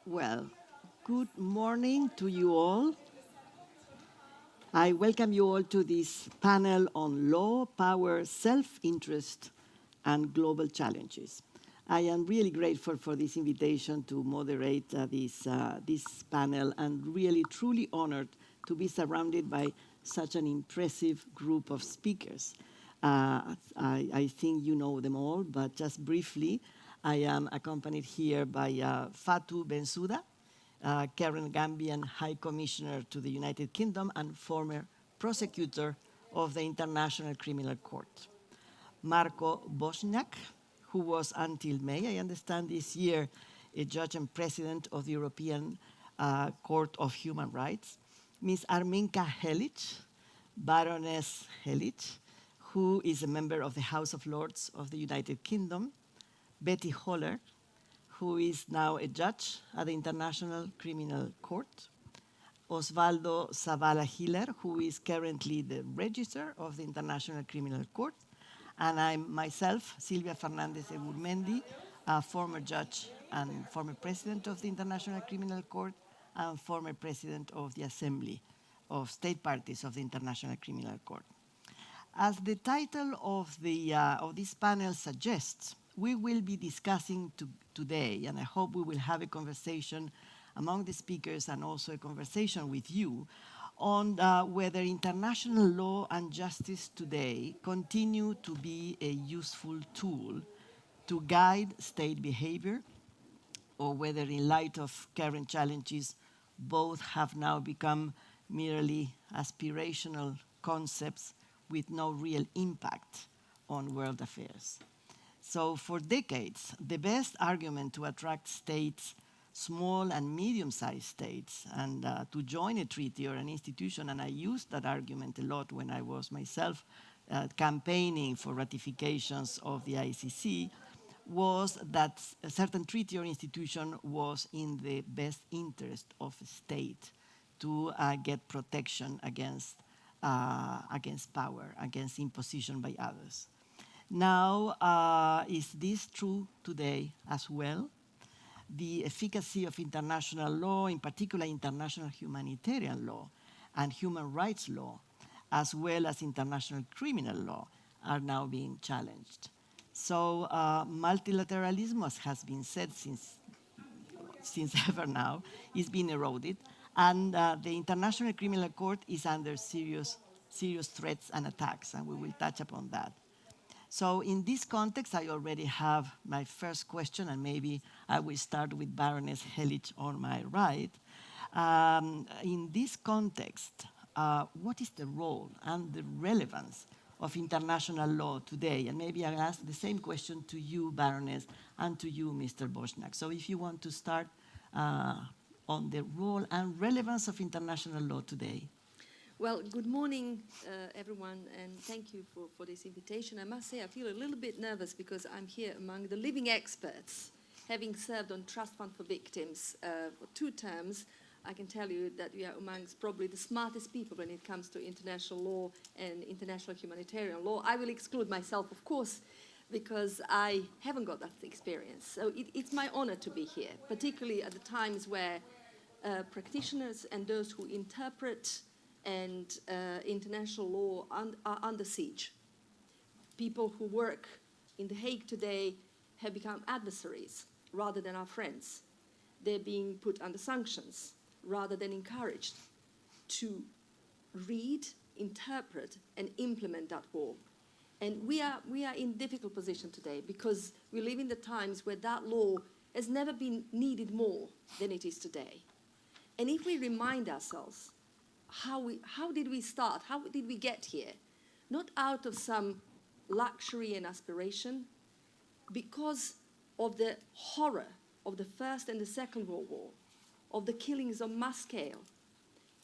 Well, good morning to you all. I welcome you all to this panel on law, power, self-interest, and global challenges. I am really grateful for this invitation to moderate this panel and really truly honored to be surrounded by such an impressive group of speakers. I think you know them all, but just briefly, I am accompanied here by Fatou Bensouda, current Gambian High Commissioner to the United Kingdom and former prosecutor of the International Criminal Court. Marko, who was until May, I understand this year, a judge and president of the European Court of Human Rights. Ms. Arminka Helic, Baroness Helic, who is a member of the House of Lords of the United Kingdom. Beti Hohler, who is now a judge at the International Criminal Court. Osvaldo Zavala Giler, who is currently the Registrar of the International Criminal Court. And I'm myself, Silvia Fernández de Gurmendi, a former judge and former president of the International Criminal Court and former president of the Assembly of State Parties of the International Criminal Court. As the title of this panel suggests, we will be discussing today, and I hope we will have a conversation among the speakers and also a conversation with you on whether international law and justice today continue to be a useful tool to guide state behavior, or whether in light of current challenges, both have now become merely aspirational concepts with no real impact on world affairs. So for decades, the best argument to attract states, small and medium-sized states, and to join a treaty or an institution, and I used that argument a lot when I was myself campaigning for ratifications of the ICC, was that a certain treaty or institution was in the best interest of a state to get protection against power, against imposition by others. Now, is this true today as well? The efficacy of international law, in particular international humanitarian law and human rights law, as well as international criminal law, are now being challenged. So multilateralism, as has been said since ever now, is being eroded, and the International Criminal Court is under serious threats and attacks, and we will touch upon that. So in this context, I already have my first question, and maybe I will start with Baroness Helic on my right. In this context, what is the role and the relevance of international law today? And maybe I'll ask the same question to you, Baroness, and to you, Mr. Bošnjak. So if you want to start on the role and relevance of international law today. Well, good morning, everyone, and thank you for this invitation. I must say I feel a little bit nervous because I'm here among the living experts. Having served on Trust Fund for Victims for 2 terms, I can tell you that we are amongst probably the smartest people when it comes to international law and international humanitarian law. I will exclude myself, of course, because I haven't got that experience. So it's my honor to be here, particularly at the times where practitioners and those who interpret and international law are under siege. People who work in The Hague today have become adversaries rather than our friends. They're being put under sanctions rather than encouraged to read, interpret, and implement that law. And we are in a difficult position today because we live in the times where that law has never been needed more than it is today. And if we remind ourselves, how did we start? How did we get here? Not out of some luxury and aspiration, because of the horror of the First and the Second World War, of the killings on mass scale,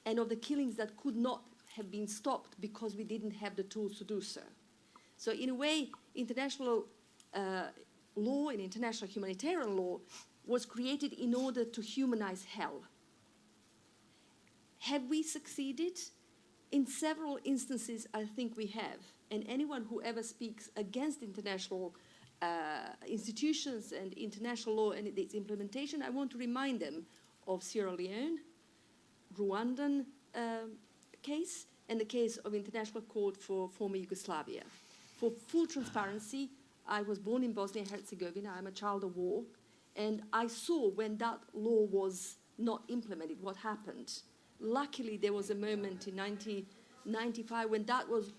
and of the killings that could not have been stopped because we didn't have the tools to do so. So in a way, international law and international humanitarian law was created in order to humanize hell. Have we succeeded? In several instances, I think we have. And anyone who ever speaks against international institutions and international law and its implementation, I want to remind them of Sierra Leone, Rwandan case, and the case of International Court for former Yugoslavia. For full transparency, I was born in Bosnia and Herzegovina. I'm a child of war. And I saw when that law was not implemented, what happened. Luckily, there was a moment in 1995 when that was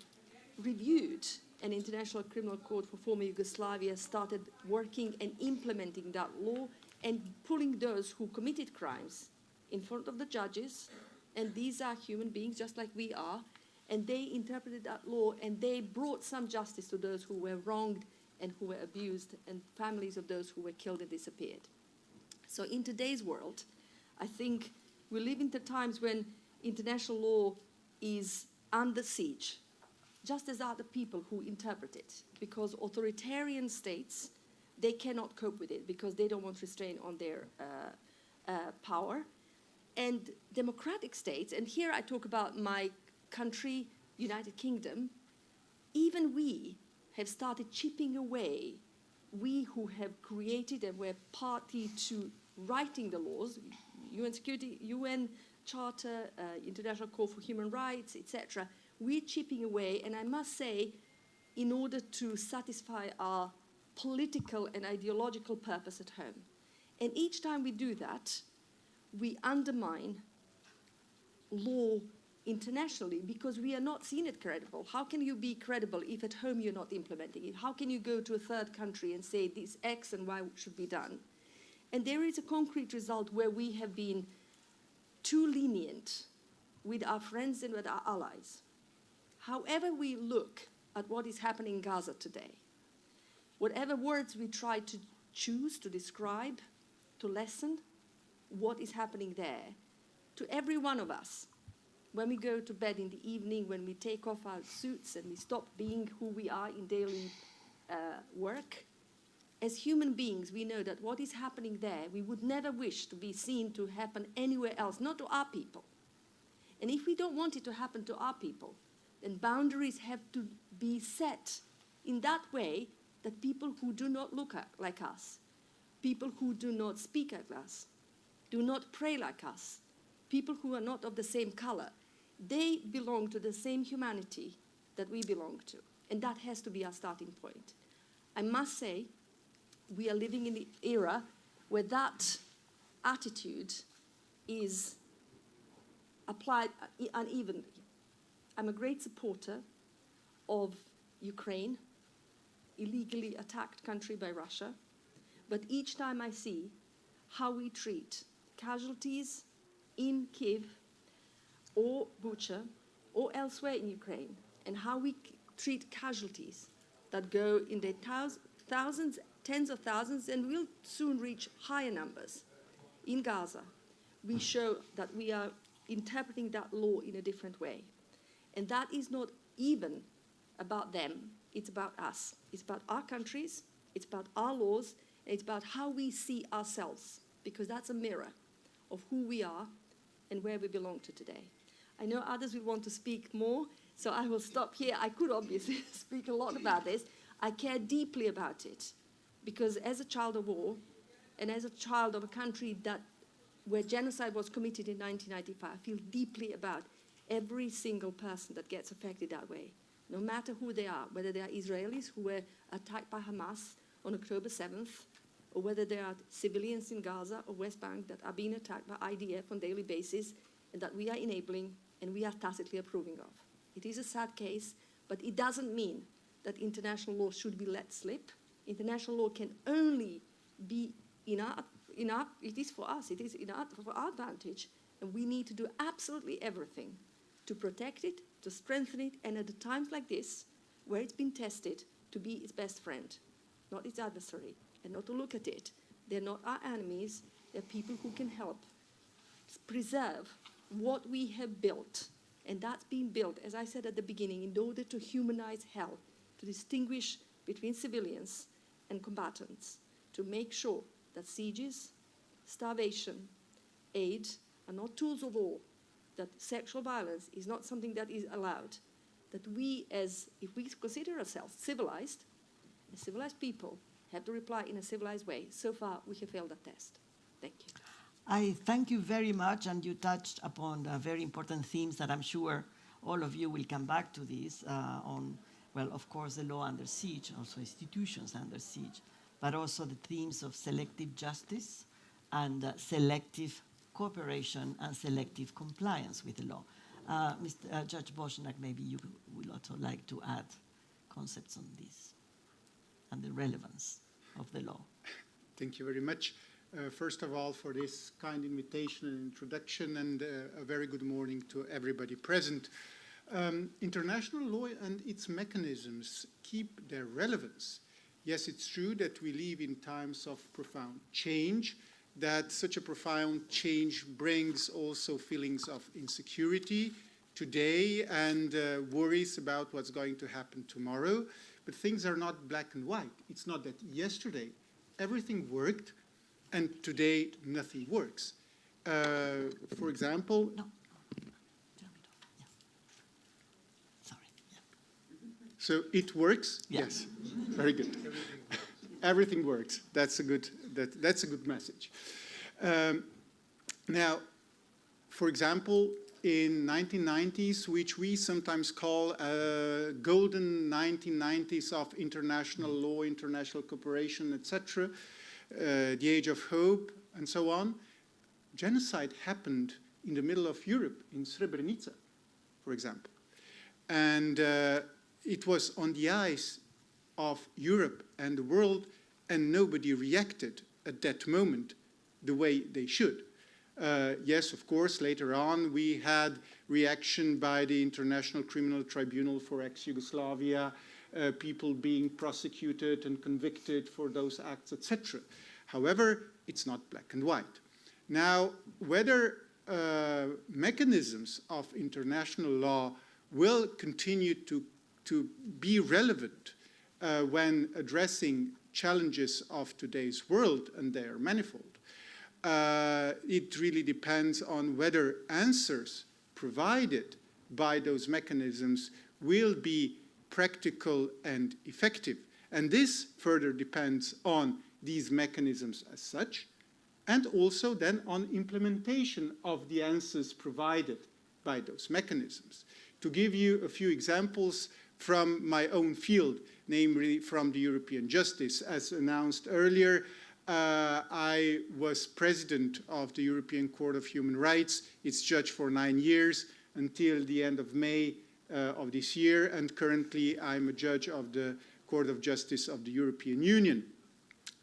reviewed, and International Criminal Court for former Yugoslavia started working and implementing that law and pulling those who committed crimes in front of the judges. And these are human beings just like we are. And they interpreted that law and they brought some justice to those who were wronged and who were abused, and families of those who were killed and disappeared. So in today's world, I think we live in the times when international law is under siege, just as are the people who interpret it, because authoritarian states, they cannot cope with it because they don't want restraint on their power. And democratic states, and here I talk about my country, United Kingdom, even we have started chipping away, we who have created and were party to writing the laws, UN Security, UN Charter, International Court for Human Rights, etc. We're chipping away, and I must say, in order to satisfy our political and ideological purpose at home. And each time we do that, we undermine law internationally because we are not seen as credible. How can you be credible if at home you're not implementing it? How can you go to a third country and say this X and Y should be done? And there is a concrete result where we have been too lenient with our friends and with our allies. However we look at what is happening in Gaza today, whatever words we try to choose to describe, to lessen what is happening there, to every one of us, when we go to bed in the evening, when we take off our suits and we stop being who we are in daily work, as human beings, we know that what is happening there, we would never wish to be seen to happen anywhere else, not to our people. And if we don't want it to happen to our people, then boundaries have to be set in that way that people who do not look like us, people who do not speak like us, do not pray like us, people who are not of the same color, they belong to the same humanity that we belong to. And that has to be our starting point. I must say, we are living in the era where that attitude is applied unevenly. I'm a great supporter of Ukraine, illegally attacked country by Russia, but each time I see how we treat casualties in Kyiv or Bucha or elsewhere in Ukraine, and how we treat casualties that go in the thousands, tens of thousands, and will soon reach higher numbers in Gaza, we show that we are interpreting that law in a different way. And that is not even about them, it's about us. It's about our countries, it's about our laws, and it's about how we see ourselves, because that's a mirror of who we are and where we belong to today. I know others will want to speak more, so I will stop here. I could obviously speak a lot about this. I care deeply about it, because as a child of war, and as a child of a country where genocide was committed in 1995, I feel deeply about every single person that gets affected that way, no matter who they are, whether they are Israelis who were attacked by Hamas on October 7th, or whether there are civilians in Gaza or West Bank that are being attacked by IDF on a daily basis, and that we are enabling and we are tacitly approving of. It is a sad case, but it doesn't mean that international law should be let slip. International law can only be it is for us, it is for our advantage, and we need to do absolutely everything to protect it, to strengthen it, and at times like this, where it's been tested, to be its best friend, not its adversary, and not to look at it. They're not our enemies, they're people who can help preserve what we have built. And that's been built, as I said at the beginning, in order to humanize hell, to distinguish between civilians and combatants, to make sure that sieges, starvation, aid are not tools of war, that sexual violence is not something that is allowed, that we, if we consider ourselves civilized, as civilized people, have to reply in a civilized way. So far, we have failed that test. Thank you. I thank you very much, and you touched upon very important themes that I'm sure all of you will come back to this on, well, of course, the law under siege, also institutions under siege, but also the themes of selective justice and selective cooperation and selective compliance with the law. Judge Bošnjak, maybe you would also like to add concepts on this and the relevance of the law. Thank you very much. First of all, for this kind invitation and introduction, and a very good morning to everybody present. International law and its mechanisms keep their relevance. Yes, it's true that we live in times of profound change, that such a profound change brings also feelings of insecurity today and worries about what's going to happen tomorrow. But things are not black and white. It's not that yesterday everything worked and today nothing works. For example... No. Yeah. Sorry. Yeah. So it works? Yeah. Yes. Very good. Everything works. That's a good message. Now, for example, in 1990s, which we sometimes call golden 1990s of international law, international cooperation, etc., the age of hope, and so on, genocide happened in the middle of Europe, in Srebrenica, for example. And it was on the eyes of Europe and the world, and nobody reacted at that moment the way they should. Yes, of course, later on we had reaction by the International Criminal Tribunal for ex-Yugoslavia, people being prosecuted and convicted for those acts, etc. However, it's not black and white. Now, whether mechanisms of international law will continue to be relevant when addressing challenges of today's world, and they are manifold, it really depends on whether answers provided by those mechanisms will be practical and effective. And this further depends on these mechanisms as such, and also then on implementation of the answers provided by those mechanisms. To give you a few examples from my own field, namely from the European justice, as announced earlier, I was president of the European Court of Human Rights, its judge for 9 years until the end of May of this year, and currently I'm a judge of the Court of Justice of the European Union.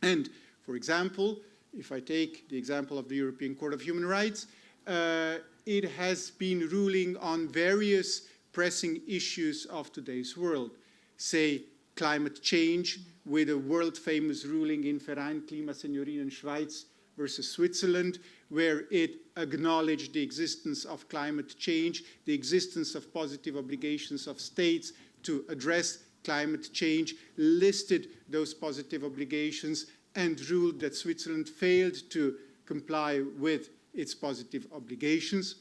And, for example, if I take the example of the European Court of Human Rights, it has been ruling on various pressing issues of today's world, say climate change, with a world-famous ruling in Verein Klimaseniorin in Schweiz versus Switzerland, where it acknowledged the existence of climate change, the existence of positive obligations of states to address climate change, listed those positive obligations, and ruled that Switzerland failed to comply with its positive obligations.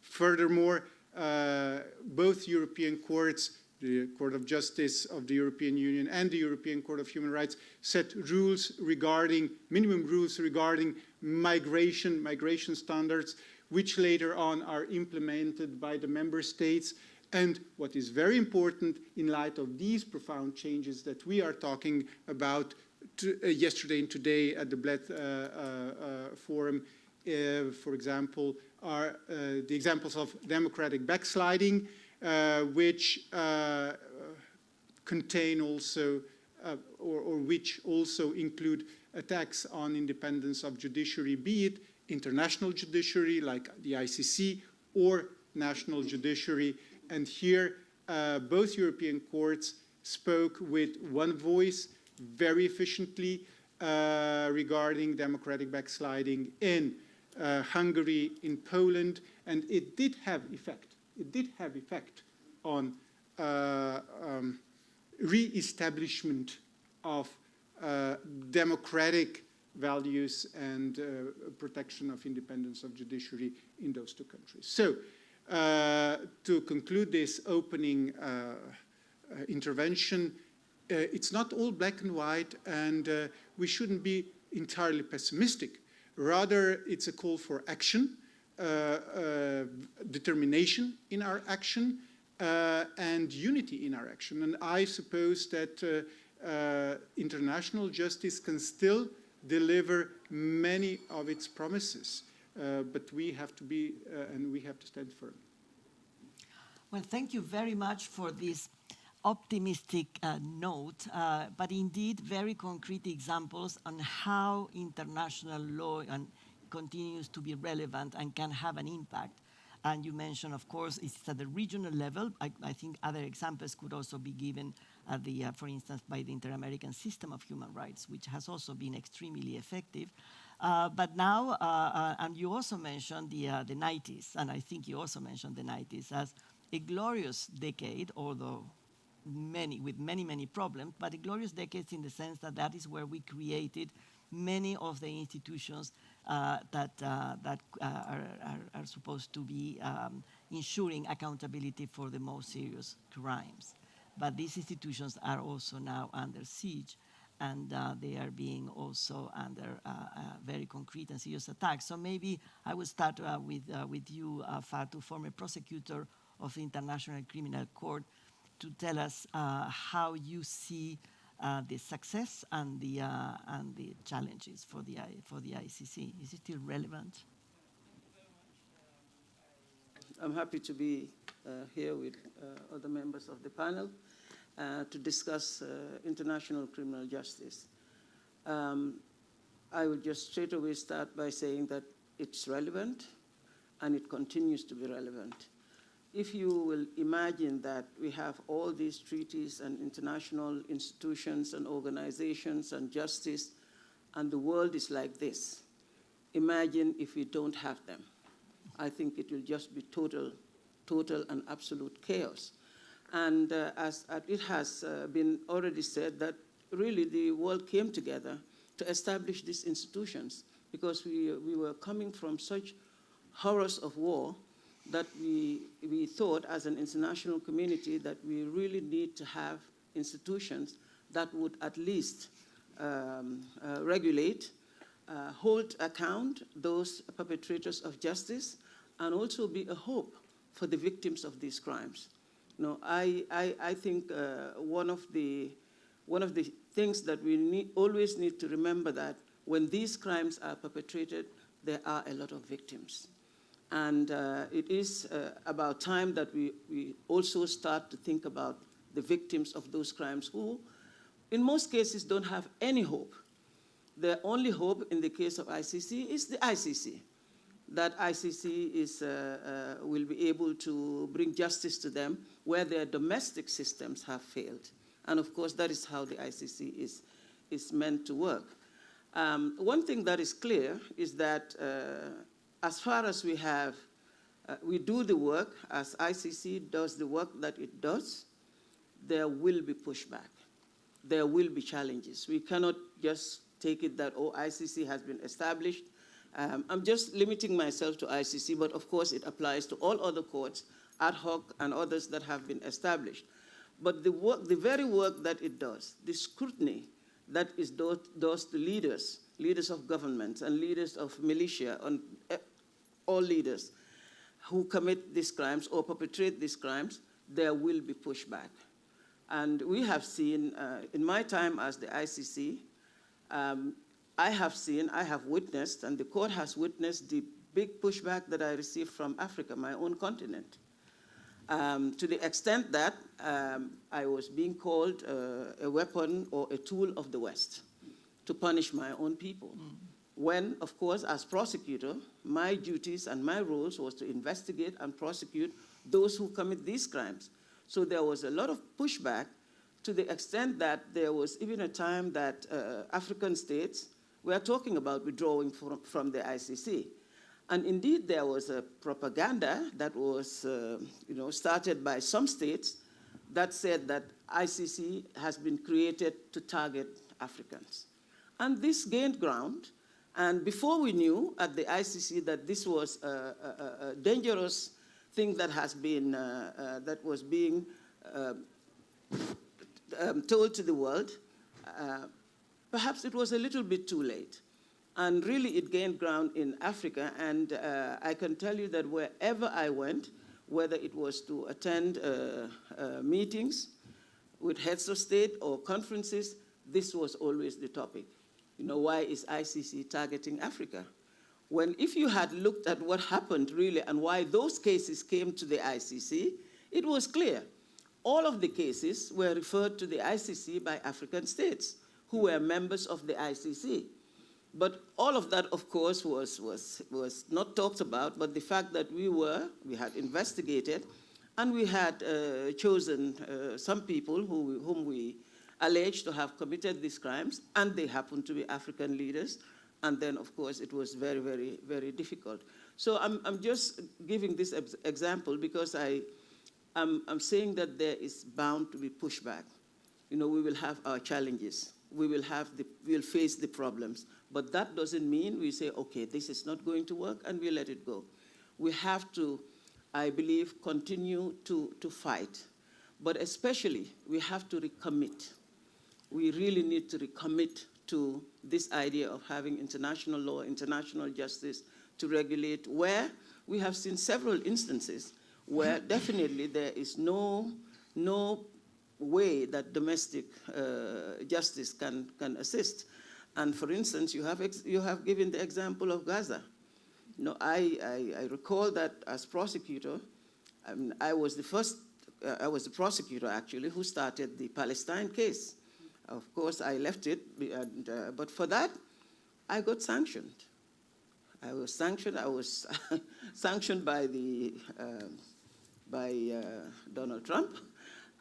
Furthermore, both European courts, the Court of Justice of the European Union and the European Court of Human Rights, set rules regarding, minimum rules regarding migration standards, which later on are implemented by the member states. And what is very important in light of these profound changes that we are talking about yesterday and today at the Bled forum, for example, are the examples of democratic backsliding, which contain also, or which also include attacks on independence of judiciary, be it international judiciary like the ICC or national judiciary. And here, both European courts spoke with one voice very efficiently regarding democratic backsliding in Hungary, in Poland, and it did have effect. It did have effect on re-establishment of democratic values and protection of independence of judiciary in those two countries. So, to conclude this opening intervention, it's not all black and white, and we shouldn't be entirely pessimistic. Rather, it's a call for action, determination in our action, and unity in our action. And I suppose that international justice can still deliver many of its promises, but we have to be, and we have to stand firm. Well, thank you very much for this optimistic note, but indeed very concrete examples on how international law continues to be relevant and can have an impact. And you mentioned, of course, it's at the regional level. I think other examples could also be given at the, for instance, by the Inter-American System of Human Rights, which has also been extremely effective. But now, and you also mentioned the 90s, and I think you also mentioned the 90s as a glorious decade, although with many problems, but a glorious decade in the sense that that is where we created many of the institutions that are supposed to be ensuring accountability for the most serious crimes. But these institutions are also now under siege, and they are being also under very concrete and serious attacks. So maybe I will start with you, Fatou, former prosecutor of the International Criminal Court, to tell us how you see the success and the challenges for the ICC. Is it still relevant? I'm happy to be here with other members of the panel to discuss international criminal justice. I would just straight away start by saying that it's relevant and it continues to be relevant. If you will imagine that we have all these treaties and international institutions and organizations and justice, and the world is like this, imagine if we don't have them. I think it will just be total and absolute chaos. And as it has been already said, that really the world came together to establish these institutions because we were coming from such horrors of war that we thought as an international community that we really need to have institutions that would at least regulate, hold account those perpetrators of justice, and also be a hope for the victims of these crimes. You know, I think one of the things that we always need to remember that when these crimes are perpetrated, there are a lot of victims. And it is about time that we also start to think about the victims of those crimes who, in most cases, don't have any hope. The only hope in the case of ICC is the ICC, that ICC will be able to bring justice to them where their domestic systems have failed. And of course, that is how the ICC is meant to work. One thing that is clear is that as far as we do the work, as ICC does the work that it does, there will be pushback. There will be challenges. We cannot just take it that, oh, ICC has been established. I'm just limiting myself to ICC, but of course it applies to all other courts, ad hoc and others that have been established. But the very work that it does, the scrutiny that is does to leaders of governments and leaders of militia, and all leaders who commit these crimes or perpetrate these crimes, there will be pushback. And we have seen, in my time as the ICC, I have witnessed, and the court has witnessed the big pushback that I received from Africa, my own continent, to the extent that I was being called a weapon or a tool of the West to punish my own people. When, of course, as prosecutor, my duties and my roles was to investigate and prosecute those who commit these crimes. So there was a lot of pushback to the extent that there was even a time that African states were talking about withdrawing from the ICC. And indeed, there was a propaganda that was started by some states that said that ICC has been created to target Africans. And this gained ground. And before we knew at the ICC that this was a dangerous thing that has been, that was being told to the world, perhaps it was a little bit too late. And really it gained ground in Africa, and I can tell you that wherever I went, whether it was to attend meetings with heads of state or conferences, this was always the topic. You know, why is ICC targeting Africa? When if you had looked at what happened really and why those cases came to the ICC, it was clear. All of the cases were referred to the ICC by African states who were members of the ICC. But all of that, of course, was not talked about, but the fact that we had investigated, and we had chosen some people whom we alleged to have committed these crimes, and they happened to be African leaders. And then, of course, it was very, very, very difficult. So I'm just giving this example because I'm saying that there is bound to be pushback. You know, we will have our challenges. We'll face the problems. But that doesn't mean we say, okay, this is not going to work, and we let it go. We have to, I believe, continue to fight. But especially, we have to recommit. We really need to recommit to this idea of having international law, international justice to regulate, where we have seen several instances where definitely there is no way that domestic justice can assist. And for instance, you have given the example of Gaza. You know, I recall that as prosecutor, I was the prosecutor actually who started the Palestine case. Of course, I left it, but for that, I got sanctioned. I was sanctioned. I was sanctioned by Donald Trump,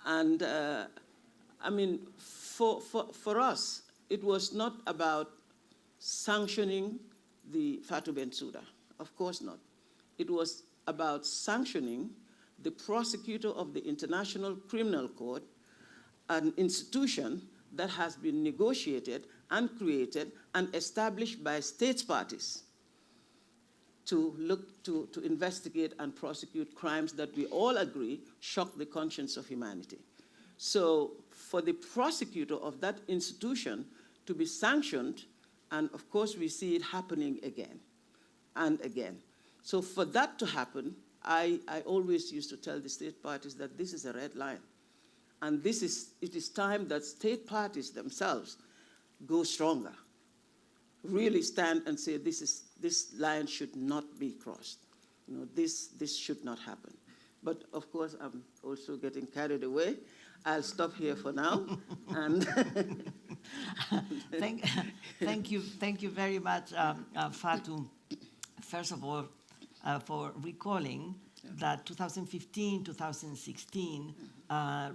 and I mean, for us, it was not about sanctioning the Fatou Bensouda. Of course not. It was about sanctioning the prosecutor of the International Criminal Court, an institution that has been negotiated and created and established by states parties to look to investigate and prosecute crimes that we all agree shock the conscience of humanity. So for the prosecutor of that institution to be sanctioned, and of course we see it happening again and again. So for that to happen, I always used to tell the state parties that this is a red line. And it is time that state parties themselves go stronger, really stand and say this line should not be crossed. You know, this should not happen. But of course, I'm also getting carried away. I'll stop here for now. And thank you very much, Fatou. First of all, for recalling that 2015, 2016,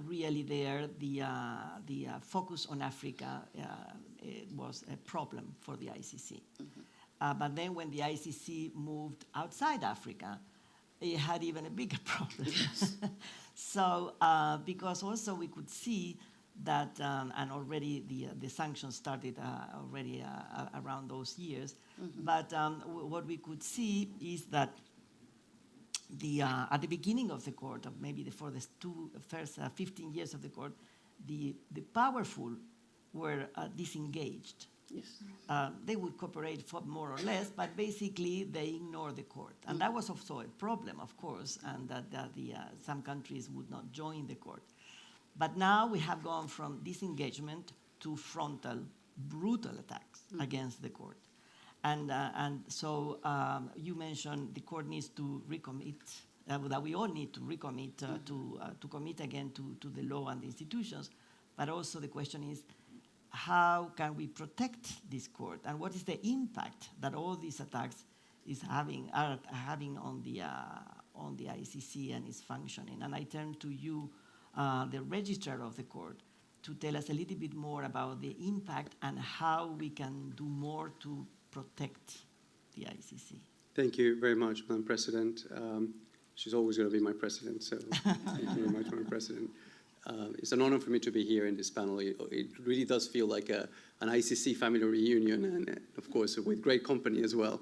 really the focus on Africa was a problem for the ICC. But then when the ICC moved outside Africa, it had even a bigger problem. Yes. So, because also we could see that, and already the sanctions started already around those years, but what we could see is that at the beginning of the court, maybe for the first 15 years of the court, the powerful were disengaged. yes. They would cooperate for more or less, but basically they ignore the court. And that was also a problem, of course, and that some countries would not join the court. But now we have gone from disengagement to frontal, brutal attacks against the court. And so you mentioned the court needs to recommit, that we all need to recommit to commit again to the law and the institutions. But also the question is, how can we protect this court? And what is the impact that all these attacks are having on the ICC and its functioning? And I turn to you, the Registrar of the court, to tell us a little bit more about the impact and how we can do more to protect the ICC. Thank you very much, Madam President. She's always going to be my president, so thank you very much, Madam President. It's an honor for me to be here in this panel. It really does feel like an ICC family reunion, and of course with great company as well.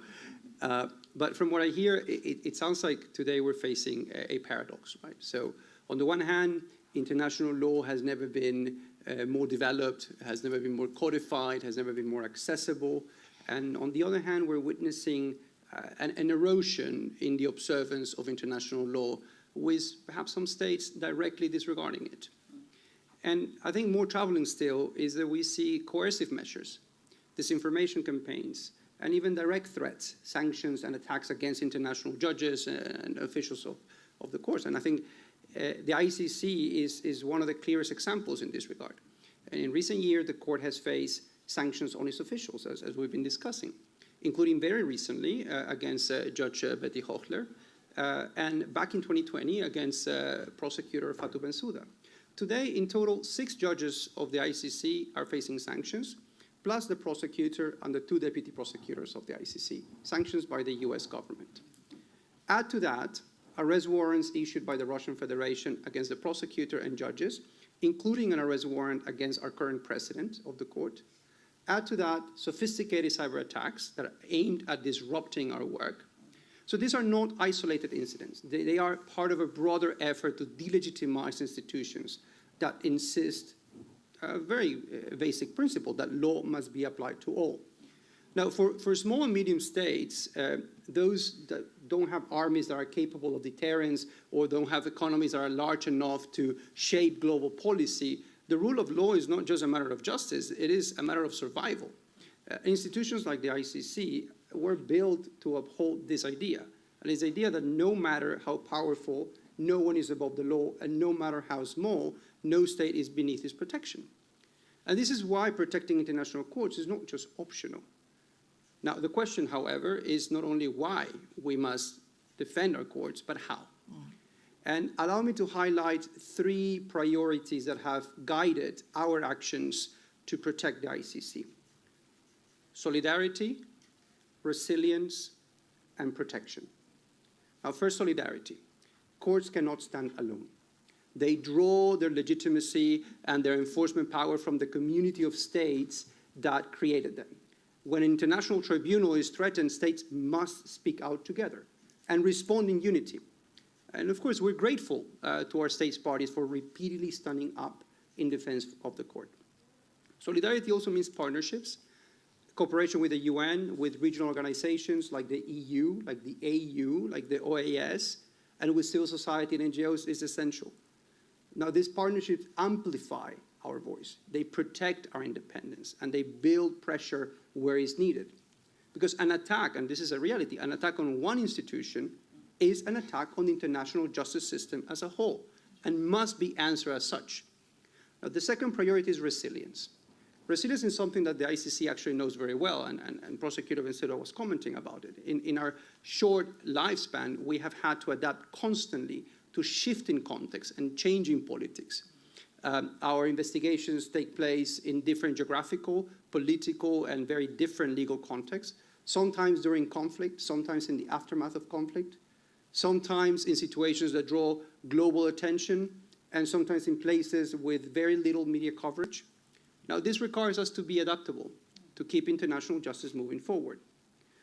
But from what I hear, it sounds like today we're facing a paradox, right? So on the one hand, international law has never been more developed, has never been more codified, has never been more accessible. And on the other hand, we're witnessing an erosion in the observance of international law, with perhaps some states directly disregarding it. And I think more troubling still is that we see coercive measures, disinformation campaigns, and even direct threats, sanctions and attacks against international judges and officials of the courts. And I think the ICC is one of the clearest examples in this regard. And in recent years, the court has faced sanctions on its officials, as we've been discussing, including very recently against Judge Beti Hohler, and back in 2020 against prosecutor Fatou Bensouda. Today, in total, 6 judges of the ICC are facing sanctions, plus the prosecutor and the 2 deputy prosecutors of the ICC, sanctions by the US government. Add to that arrest warrants issued by the Russian Federation against the prosecutor and judges, including an arrest warrant against our current president of the court. Add to that sophisticated cyber attacks that are aimed at disrupting our work. So these are not isolated incidents. They are part of a broader effort to delegitimize institutions that insist a very basic principle that law must be applied to all. Now, for small and medium states, those that don't have armies that are capable of deterrence or don't have economies that are large enough to shape global policy, the rule of law is not just a matter of justice, it is a matter of survival. Institutions like the ICC were built to uphold this idea, and this idea that no matter how powerful, no one is above the law, and no matter how small, no state is beneath its protection. And this is why protecting international courts is not just optional. Now, the question, however, is not only why we must defend our courts, but how. And allow me to highlight 3 priorities that have guided our actions to protect the ICC: solidarity, resilience, and protection. Now, first, solidarity. Courts cannot stand alone. They draw their legitimacy and their enforcement power from the community of states that created them. When an international tribunal is threatened, states must speak out together and respond in unity. And of course, we're grateful to our states parties for repeatedly standing up in defense of the court. Solidarity also means partnerships, cooperation with the UN, with regional organizations like the EU, like the AU, like the OAS, and with civil society and NGOs is essential. Now, these partnerships amplify our voice. They protect our independence, and they build pressure where it's needed. Because an attack, and this is a reality, an attack on one institution is an attack on the international justice system as a whole, and must be answered as such. Now, the second priority is resilience. Resilience is something that the ICC actually knows very well, and Prosecutor Bensouda was commenting about it. In our short lifespan, we have had to adapt constantly to shifting context and changing politics. Our investigations take place in different geographical, political, and very different legal contexts, sometimes during conflict, sometimes in the aftermath of conflict, sometimes in situations that draw global attention, and sometimes in places with very little media coverage. Now, this requires us to be adaptable, to keep international justice moving forward.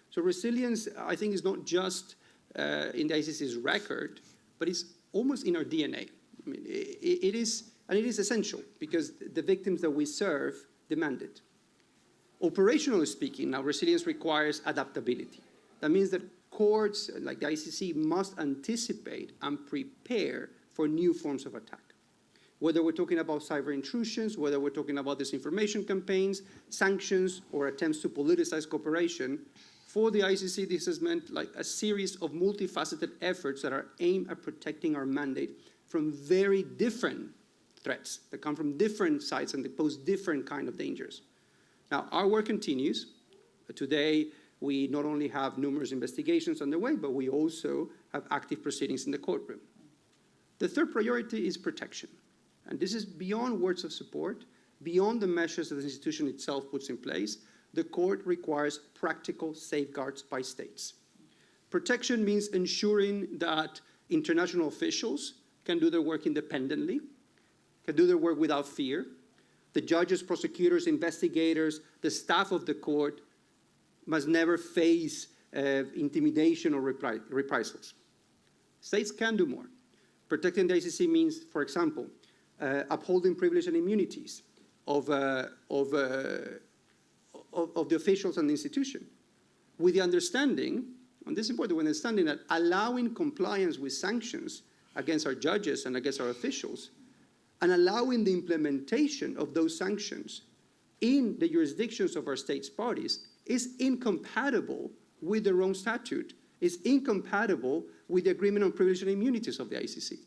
So resilience, I think, is not just in the ICC's record, but it's almost in our DNA. I mean, it is essential because the victims that we serve demand it. Operationally speaking, now resilience requires adaptability. That means that courts like the ICC must anticipate and prepare for new forms of attack. Whether we're talking about cyber intrusions, whether we're talking about disinformation campaigns, sanctions, or attempts to politicize cooperation, for the ICC, this has meant like a series of multifaceted efforts that are aimed at protecting our mandate from very different threats that come from different sides and they pose different kind of dangers. Now, our work continues. Today, we not only have numerous investigations underway, but we also have active proceedings in the courtroom. The third priority is protection. And this is beyond words of support, beyond the measures that the institution itself puts in place. The court requires practical safeguards by states. Protection means ensuring that international officials can do their work independently, can do their work without fear. The judges, prosecutors, investigators, the staff of the court must never face intimidation or reprisals. States can do more. Protecting the ICC means, for example, upholding privilege and immunities, of the officials and the institution, with the understanding, and this is important, with the understanding that allowing compliance with sanctions against our judges and against our officials, and allowing the implementation of those sanctions in the jurisdictions of our states' parties is incompatible with the Rome Statute, is incompatible with the Agreement on Privileges and Immunities of the ICC.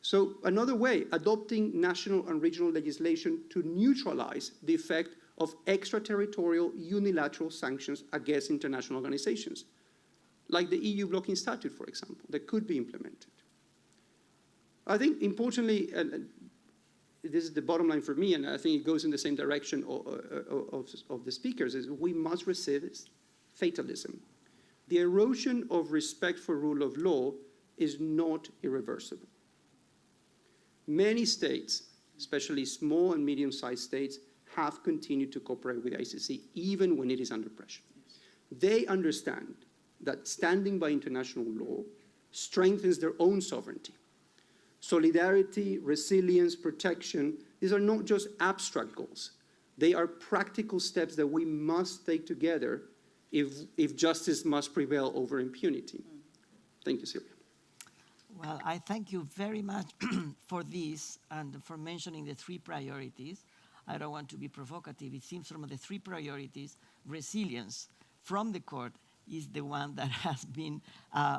So another way, adopting national and regional legislation to neutralize the effect of extraterritorial unilateral sanctions against international organizations, like the EU blocking statute, for example, that could be implemented. I think, importantly, and this is the bottom line for me, and I think it goes in the same direction of the speakers, is we must resist fatalism. The erosion of respect for rule of law is not irreversible. Many states, especially small and medium-sized states, have continued to cooperate with the ICC, even when it is under pressure. They understand that standing by international law strengthens their own sovereignty. Solidarity, resilience, protection, these are not just abstract goals. They are practical steps that we must take together if justice must prevail over impunity. Thank you, Silvia. Well, I thank you very much for this and for mentioning the three priorities. I don't want to be provocative. It seems from the three priorities, resilience from the court is the one that has been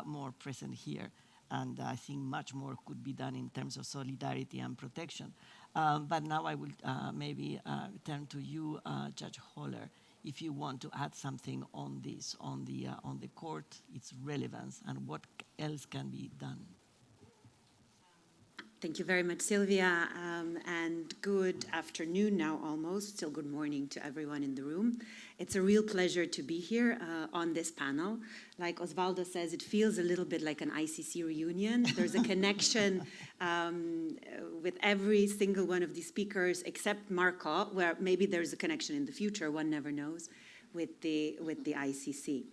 more present here. And I think much more could be done in terms of solidarity and protection. But now I will maybe turn to you, Judge Hohler, if you want to add something on this, on the court, its relevance, and what else can be done. Thank you very much, Silvia, and good afternoon now almost, still good morning to everyone in the room. It's a real pleasure to be here on this panel. Like Osvaldo says, it feels a little bit like an ICC reunion. There's a connection with every single one of the speakers except Marko, where maybe there's a connection in the future, one never knows, with the ICC.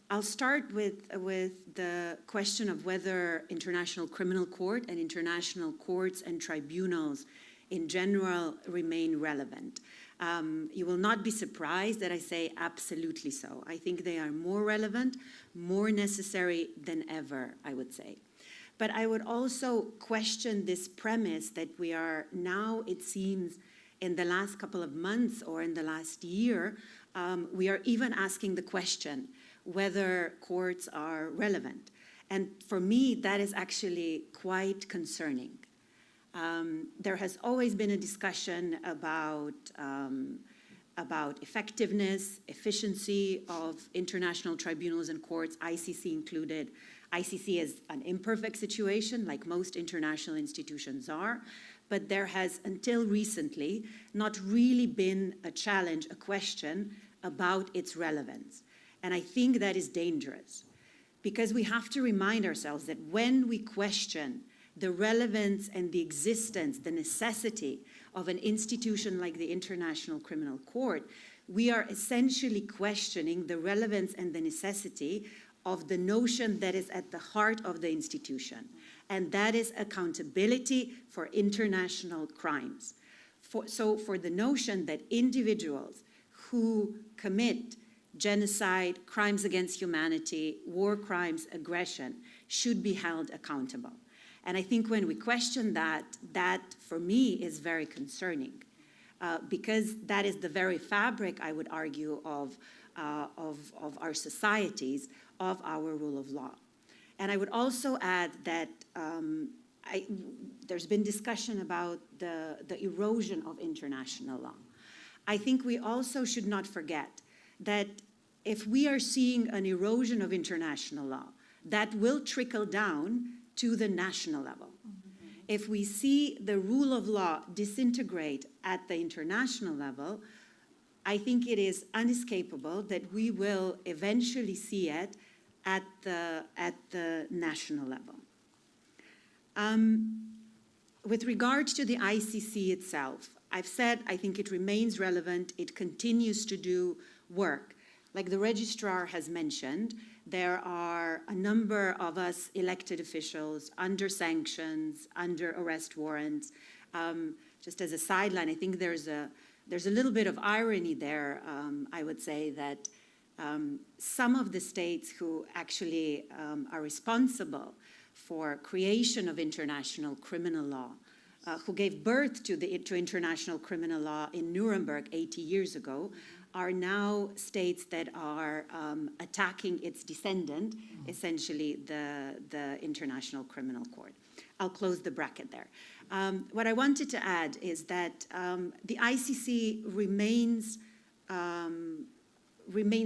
I'll start with the question of whether International Criminal Court and international courts and tribunals in general remain relevant. You will not be surprised that I say absolutely so. I think they are more relevant, more necessary than ever, I would say. But I would also question this premise that we are now, it seems, in the last couple of months or in the last year, we are even asking the question whether courts are relevant. And for me, that is actually quite concerning. There has always been a discussion about effectiveness, efficiency of international tribunals and courts, ICC included. ICC is an imperfect situation, like most international institutions are, but there has, until recently, not really been a challenge, a question about its relevance. And I think that is dangerous, because we have to remind ourselves that when we question the relevance and the existence, the necessity of an institution like the International Criminal Court, we are essentially questioning the relevance and the necessity of the notion that is at the heart of the institution, and that is accountability for international crimes. So for the notion that individuals who commit genocide, crimes against humanity, war crimes, aggression, should be held accountable. And I think when we question that, that for me is very concerning, because that is the very fabric, I would argue, of our societies, of our rule of law. And I would also add that there's been discussion about the erosion of international law. I think we also should not forget that if we are seeing an erosion of international law, that will trickle down to the national level. Mm-hmm. If we see the rule of law disintegrate at the international level, I think it is inescapable that we will eventually see it at the national level. With regard to the ICC itself, I've said I think it remains relevant, it continues to do work. Like the Registrar has mentioned, there are a number of us elected officials under sanctions, under arrest warrants. just as a sideline, I think there's a little bit of irony there. I would say that some of the states who actually are responsible for creation of international criminal law, who gave birth to international criminal law in Nuremberg 80 years ago, are now states that are attacking its descendant, essentially the International Criminal Court. I'll close the bracket there. What I wanted to add is that the ICC remains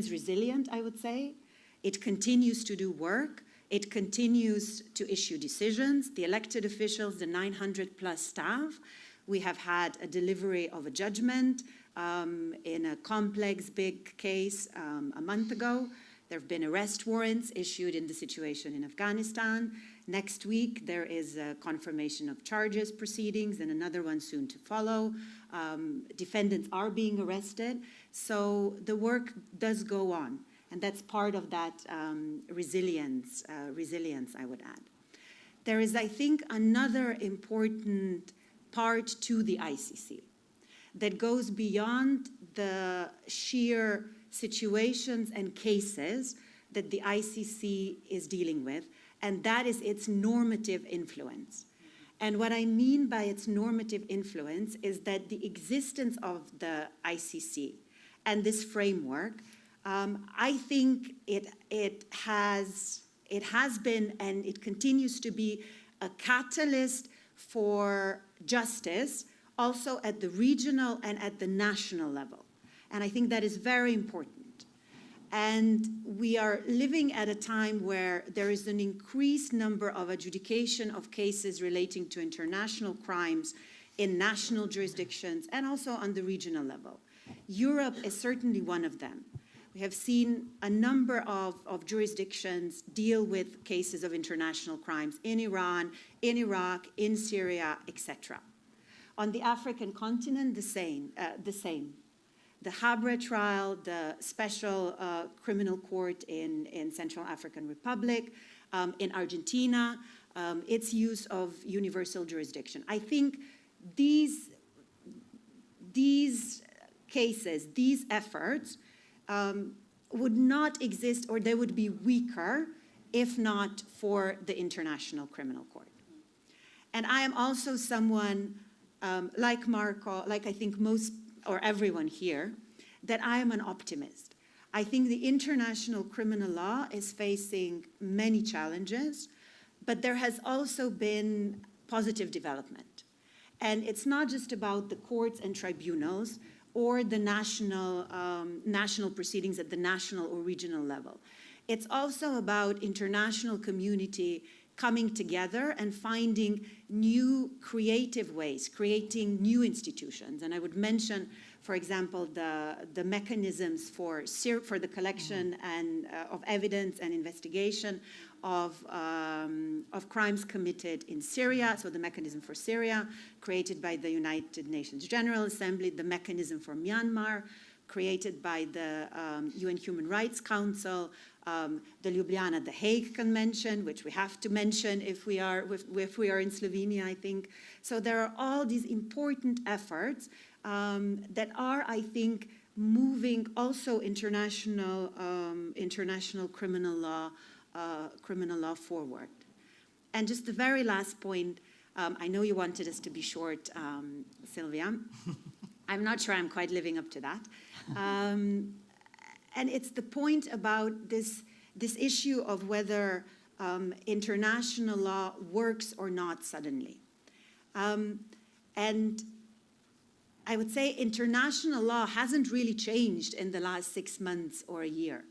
resilient, I would say. It continues to do work. It continues to issue decisions. The elected officials, the 900 plus staff, we have had a delivery of a judgment in a complex, big case a month ago. There have been arrest warrants issued in the situation in Afghanistan. Next week, there is a confirmation of charges proceedings and another one soon to follow. Defendants are being arrested. So the work does go on. And that's part of that resilience, I would add. There is, I think, another important part to the ICC that goes beyond the sheer situations and cases that the ICC is dealing with, and that is its normative influence. And what I mean by its normative influence is that the existence of the ICC and this framework, I think it has been and it continues to be a catalyst for justice, also at the regional and at the national level. And I think that is very important. And we are living at a time where there is an increased number of adjudication of cases relating to international crimes in national jurisdictions and also on the regional level. Europe is certainly one of them. We have seen a number of jurisdictions deal with cases of international crimes in Iran, in Iraq, in Syria, etc. On the African continent, the same. The Habre trial, the special criminal court in Central African Republic, in Argentina, its use of universal jurisdiction. I think these cases, these efforts, would not exist, or they would be weaker if not for the International Criminal Court. And I am also someone, like Marko, like I think most or everyone here, that I am an optimist. I think the international criminal law is facing many challenges, but there has also been positive development. And it's not just about the courts and tribunals or the national proceedings at the national or regional level. It's also about international community coming together and finding new creative ways, creating new institutions. And I would mention, for example, the mechanisms for the collection and of evidence and investigation of crimes committed in Syria, so the mechanism for Syria, created by the United Nations General Assembly, the mechanism for Myanmar, created by the UN Human Rights Council, the Ljubljana, the Hague Convention, which we have to mention if we are in Slovenia, I think. So there are all these important efforts that are, I think, moving also international criminal law forward. And just the very last point, I know you wanted us to be short, Silvia. I'm not sure I'm quite living up to that. And it's the point about this issue of whether international law works or not suddenly. And I would say international law hasn't really changed in the last 6 months or a year.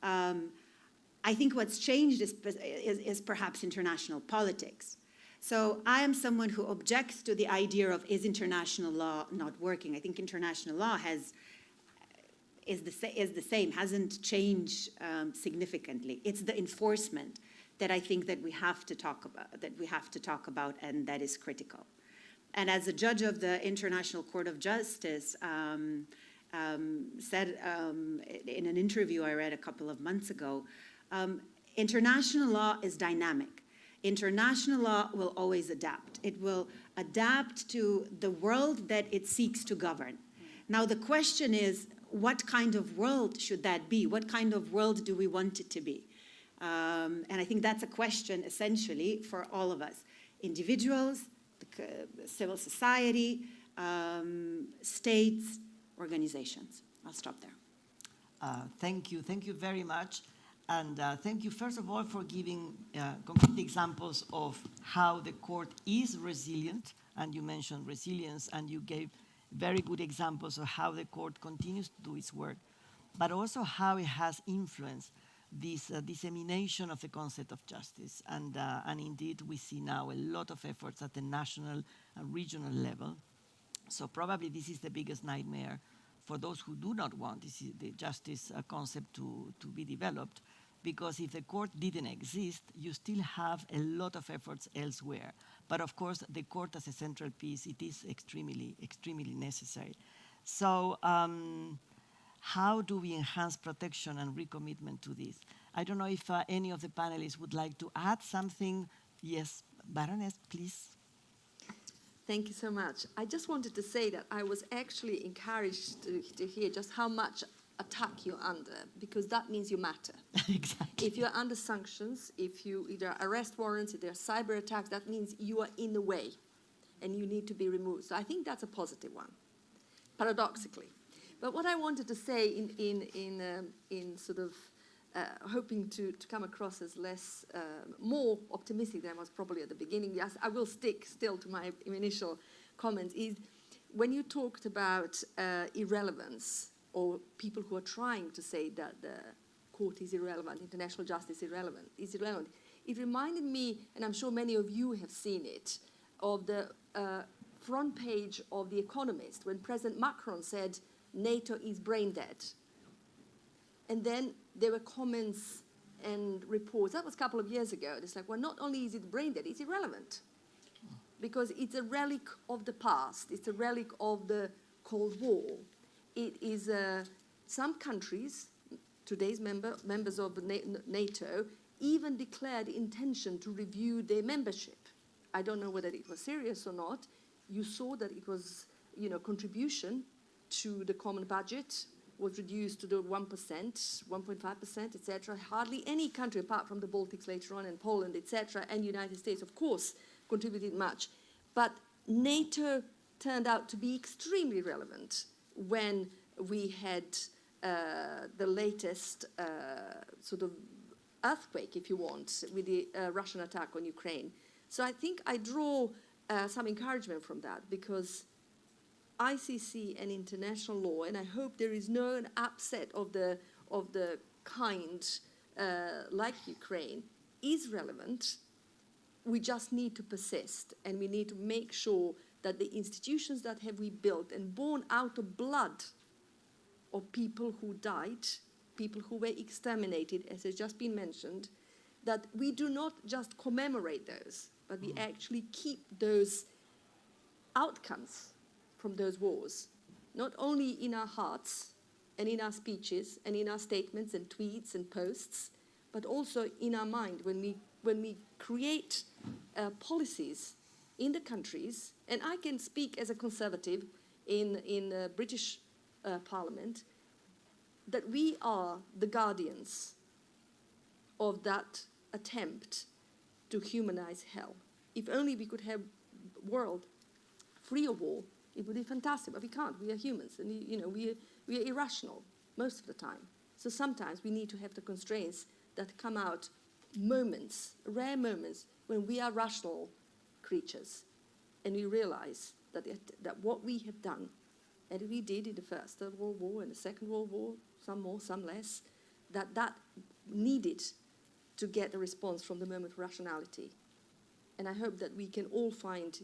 I think what's changed is perhaps international politics. So I am someone who objects to the idea of is international law not working. I think international law is the same, hasn't changed significantly. It's the enforcement that I think that we have to talk about, and that is critical. And as a judge of the International Court of Justice said in an interview I read a couple of months ago, international law is dynamic. International law will always adapt. It will adapt to the world that it seeks to govern. Now, the question is, what kind of world should that be? What kind of world do we want it to be? And I think that's a question, essentially, for all of us. Individuals, the civil society, states, organizations. I'll stop there. Thank you very much. And thank you, first of all, for giving concrete examples of how the court is resilient. And you mentioned resilience, and you gave very good examples of how the court continues to do its work, but also how it has influenced this dissemination of the concept of justice. And indeed, we see now a lot of efforts at the national and regional level. So probably this is the biggest nightmare for those who do not want the justice concept to be developed, because if the court didn't exist, you still have a lot of efforts elsewhere. But of course, the court as a central piece, it is extremely, extremely necessary. So how do we enhance protection and recommitment to this? I don't know if any of the panelists would like to add something. Yes, Baroness, please. Thank you so much. I just wanted to say that I was actually encouraged to hear just how much attack you're under, because that means you matter. Exactly. If you're under sanctions, if there are arrest warrants, if there are cyber attacks, that means you are in the way and you need to be removed. So I think that's a positive one, paradoxically. But what I wanted to say in sort of hoping to come across as more optimistic than I was probably at the beginning, yes, I will stick still to my initial comments, is when you talked about irrelevance, or people who are trying to say that the court is irrelevant, international justice is irrelevant. It reminded me, and I'm sure many of you have seen it, of the front page of The Economist when President Macron said NATO is brain dead. And then there were comments and reports, that was a couple of years ago, it's like, well, not only is it brain dead, it's irrelevant. Because it's a relic of the past, it's a relic of the Cold War. It is some countries, today's members of NATO, even declared the intention to review their membership. I don't know whether it was serious or not. You saw that it was, contribution to the common budget was reduced to the 1%, 1.5%, etc. Hardly any country, apart from the Baltics later on, and Poland, etc., and the United States, of course, contributed much. But NATO turned out to be extremely relevant when we had the latest sort of earthquake, if you want, with the Russian attack on Ukraine. So I think I draw some encouragement from that, because ICC and international law, and I hope there is no upset of the kind like Ukraine, is relevant. We just need to persist, and we need to make sure that the institutions that have we built and born out of blood of people who died, people who were exterminated, as has just been mentioned, that we do not just commemorate those, but we actually keep those outcomes from those wars, not only in our hearts and in our speeches and in our statements and tweets and posts, but also in our mind when we create policies in the countries. And I can speak as a conservative in British Parliament, that we are the guardians of that attempt to humanize hell. If only we could have a world free of war, it would be fantastic, but we can't. We are humans, and we are irrational most of the time. So sometimes we need to have the constraints that come out moments, rare moments, when we are rational creatures, and we realize that what we have done, and we did in the First World War and the Second World War, some more, some less, that needed to get a response from the moment of rationality. And I hope that we can all find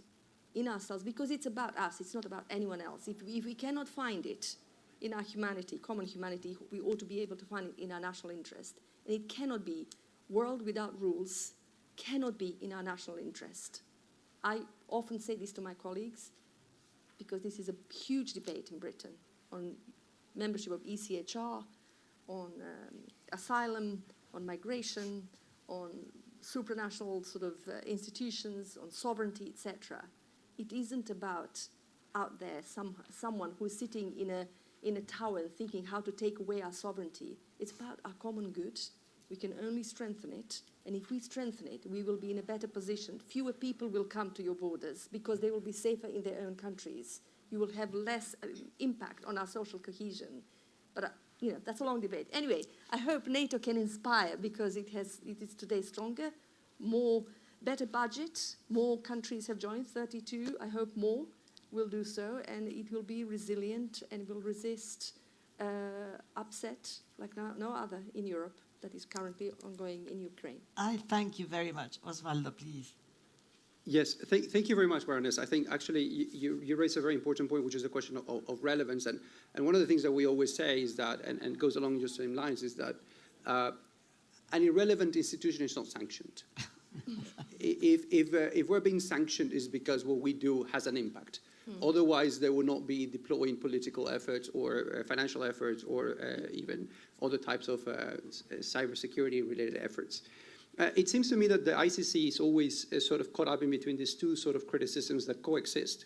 in ourselves, because it's about us, it's not about anyone else. If we cannot find it in our humanity, common humanity, we ought to be able to find it in our national interest. And it cannot be, world without rules cannot be in our national interest. I often say this to my colleagues, because this is a huge debate in Britain on membership of ECHR, on asylum, on migration, on supranational sort of institutions, on sovereignty, etc. It isn't about out there someone who's sitting in a tower and thinking how to take away our sovereignty. It's about our common good. We can only strengthen it, and if we strengthen it, we will be in a better position. Fewer people will come to your borders because they will be safer in their own countries. You will have less impact on our social cohesion. But you know, that's a long debate. Anyway, I hope NATO can inspire, because it is today stronger, better budget, more countries have joined, 32. I hope more will do so, and it will be resilient and will resist upset like no other in Europe that is currently ongoing in Ukraine. I thank you very much. Osvaldo, please. Yes, thank you very much, Baroness. I think actually you raise a very important point, which is the question of relevance. And one of the things that we always say is that, and goes along just the same lines, is that an irrelevant institution is not sanctioned. If we're being sanctioned, it's because what we do has an impact. Otherwise, there will not be deploying political efforts or financial efforts or even other types of cybersecurity-related efforts. It seems to me that the ICC is always sort of caught up in between these two sort of criticisms that coexist.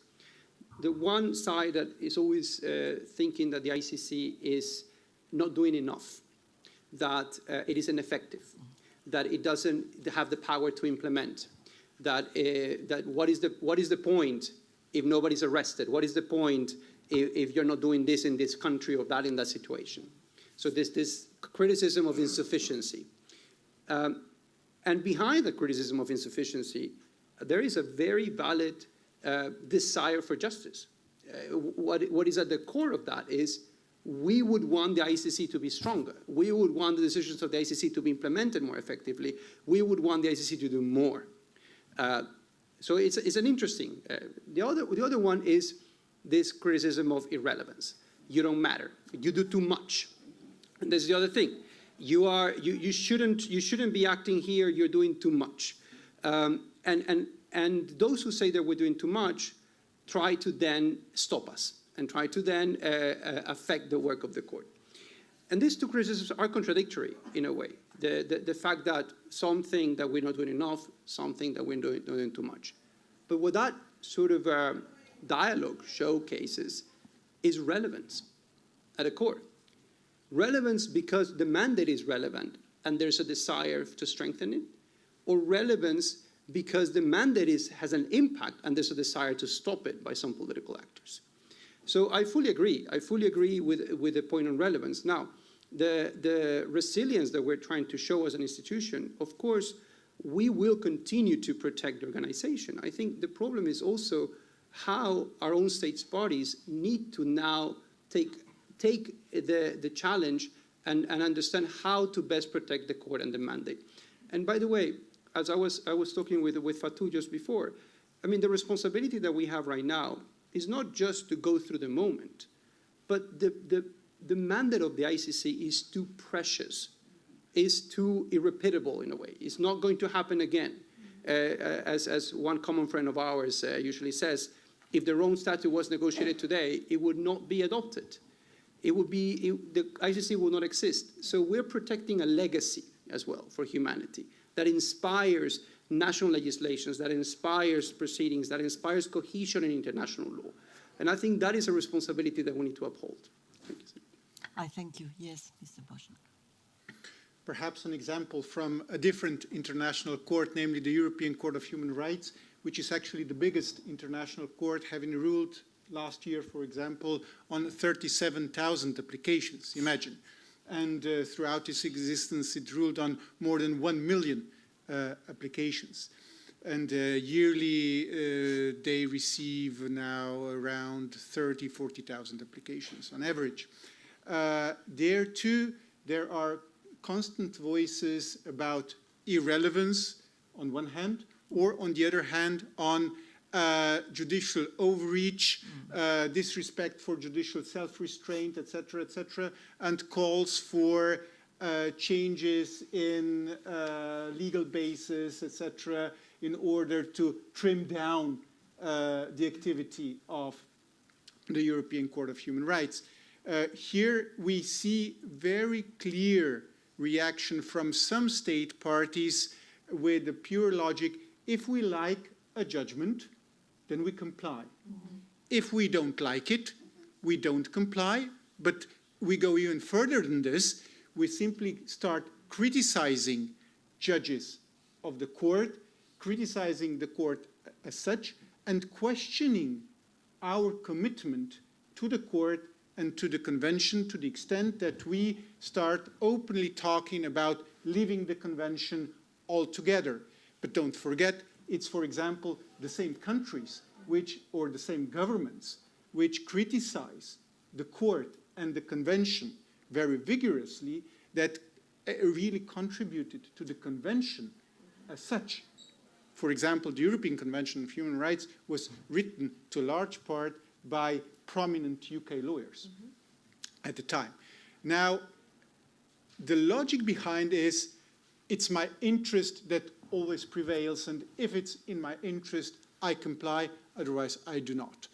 The one side that is always thinking that the ICC is not doing enough, that it is ineffective, that it doesn't have the power to implement, that what is the point if nobody's arrested? What is the point if you're not doing this in this country or that in that situation? So this criticism of insufficiency. And behind the criticism of insufficiency, there is a very valid desire for justice. What is at the core of that is we would want the ICC to be stronger. We would want the decisions of the ICC to be implemented more effectively. We would want the ICC to do more. So it's an interesting. The other one is this criticism of irrelevance. You don't matter. You do too much. And there's the other thing. You shouldn't be acting here. You're doing too much. And those who say that we're doing too much try to then stop us and try to then affect the work of the court. And these two criticisms are contradictory in a way. The fact that some think that we're not doing enough, some think that we're doing too much. But what that sort of dialogue showcases is relevance at the core. Relevance because the mandate is relevant and there's a desire to strengthen it, or relevance because the mandate has an impact and there's a desire to stop it by some political actors. So I fully agree. I fully agree with the point on relevance. Now, the resilience that we're trying to show as an institution, of course, we will continue to protect the organization. I think the problem is also how our own states bodies need to now take the challenge and understand how to best protect the court and the mandate. And by the way, as I was talking with Fatou just before, I mean, the responsibility that we have right now is not just to go through the moment, but the mandate of the ICC is too precious, is too irrepeatable in a way. It's not going to happen again. As one common friend of ours usually says, if the Rome Statute was negotiated today, it would not be adopted. The ICC will not exist. So we're protecting a legacy as well for humanity that inspires national legislations, that inspires proceedings, that inspires cohesion in international law. And I think that is a responsibility that we need to uphold. Thank you. I thank you. Yes, Mr. Bošnjak. Perhaps an example from a different international court, namely the European Court of Human Rights, which is actually the biggest international court, having ruled last year, for example, on 37,000 applications, imagine. And throughout its existence, it ruled on more than 1 million applications. And yearly, they receive now around 30,000, 40,000 applications on average. There, too, there are constant voices about irrelevance on one hand, or on the other hand, on judicial overreach, disrespect for judicial self-restraint, etc., and calls for changes in legal basis, etc., in order to trim down the activity of the European Court of Human Rights. Here we see very clear reaction from some state parties with the pure logic, if we like a judgment, then we comply. If we don't like it, we don't comply, but we go even further than this. We simply start criticizing judges of the court, criticizing the court as such, and questioning our commitment to the court and to the convention to the extent that we start openly talking about leaving the convention altogether. But don't forget, it's, for example, the same countries or the same governments which criticize the court and the convention very vigorously that really contributed to the convention as such. For example, the European Convention of Human Rights was written to a large part by prominent UK lawyers at the time. Now, the logic behind is it's my interest that always prevails, and if it's in my interest, I comply, otherwise I do not.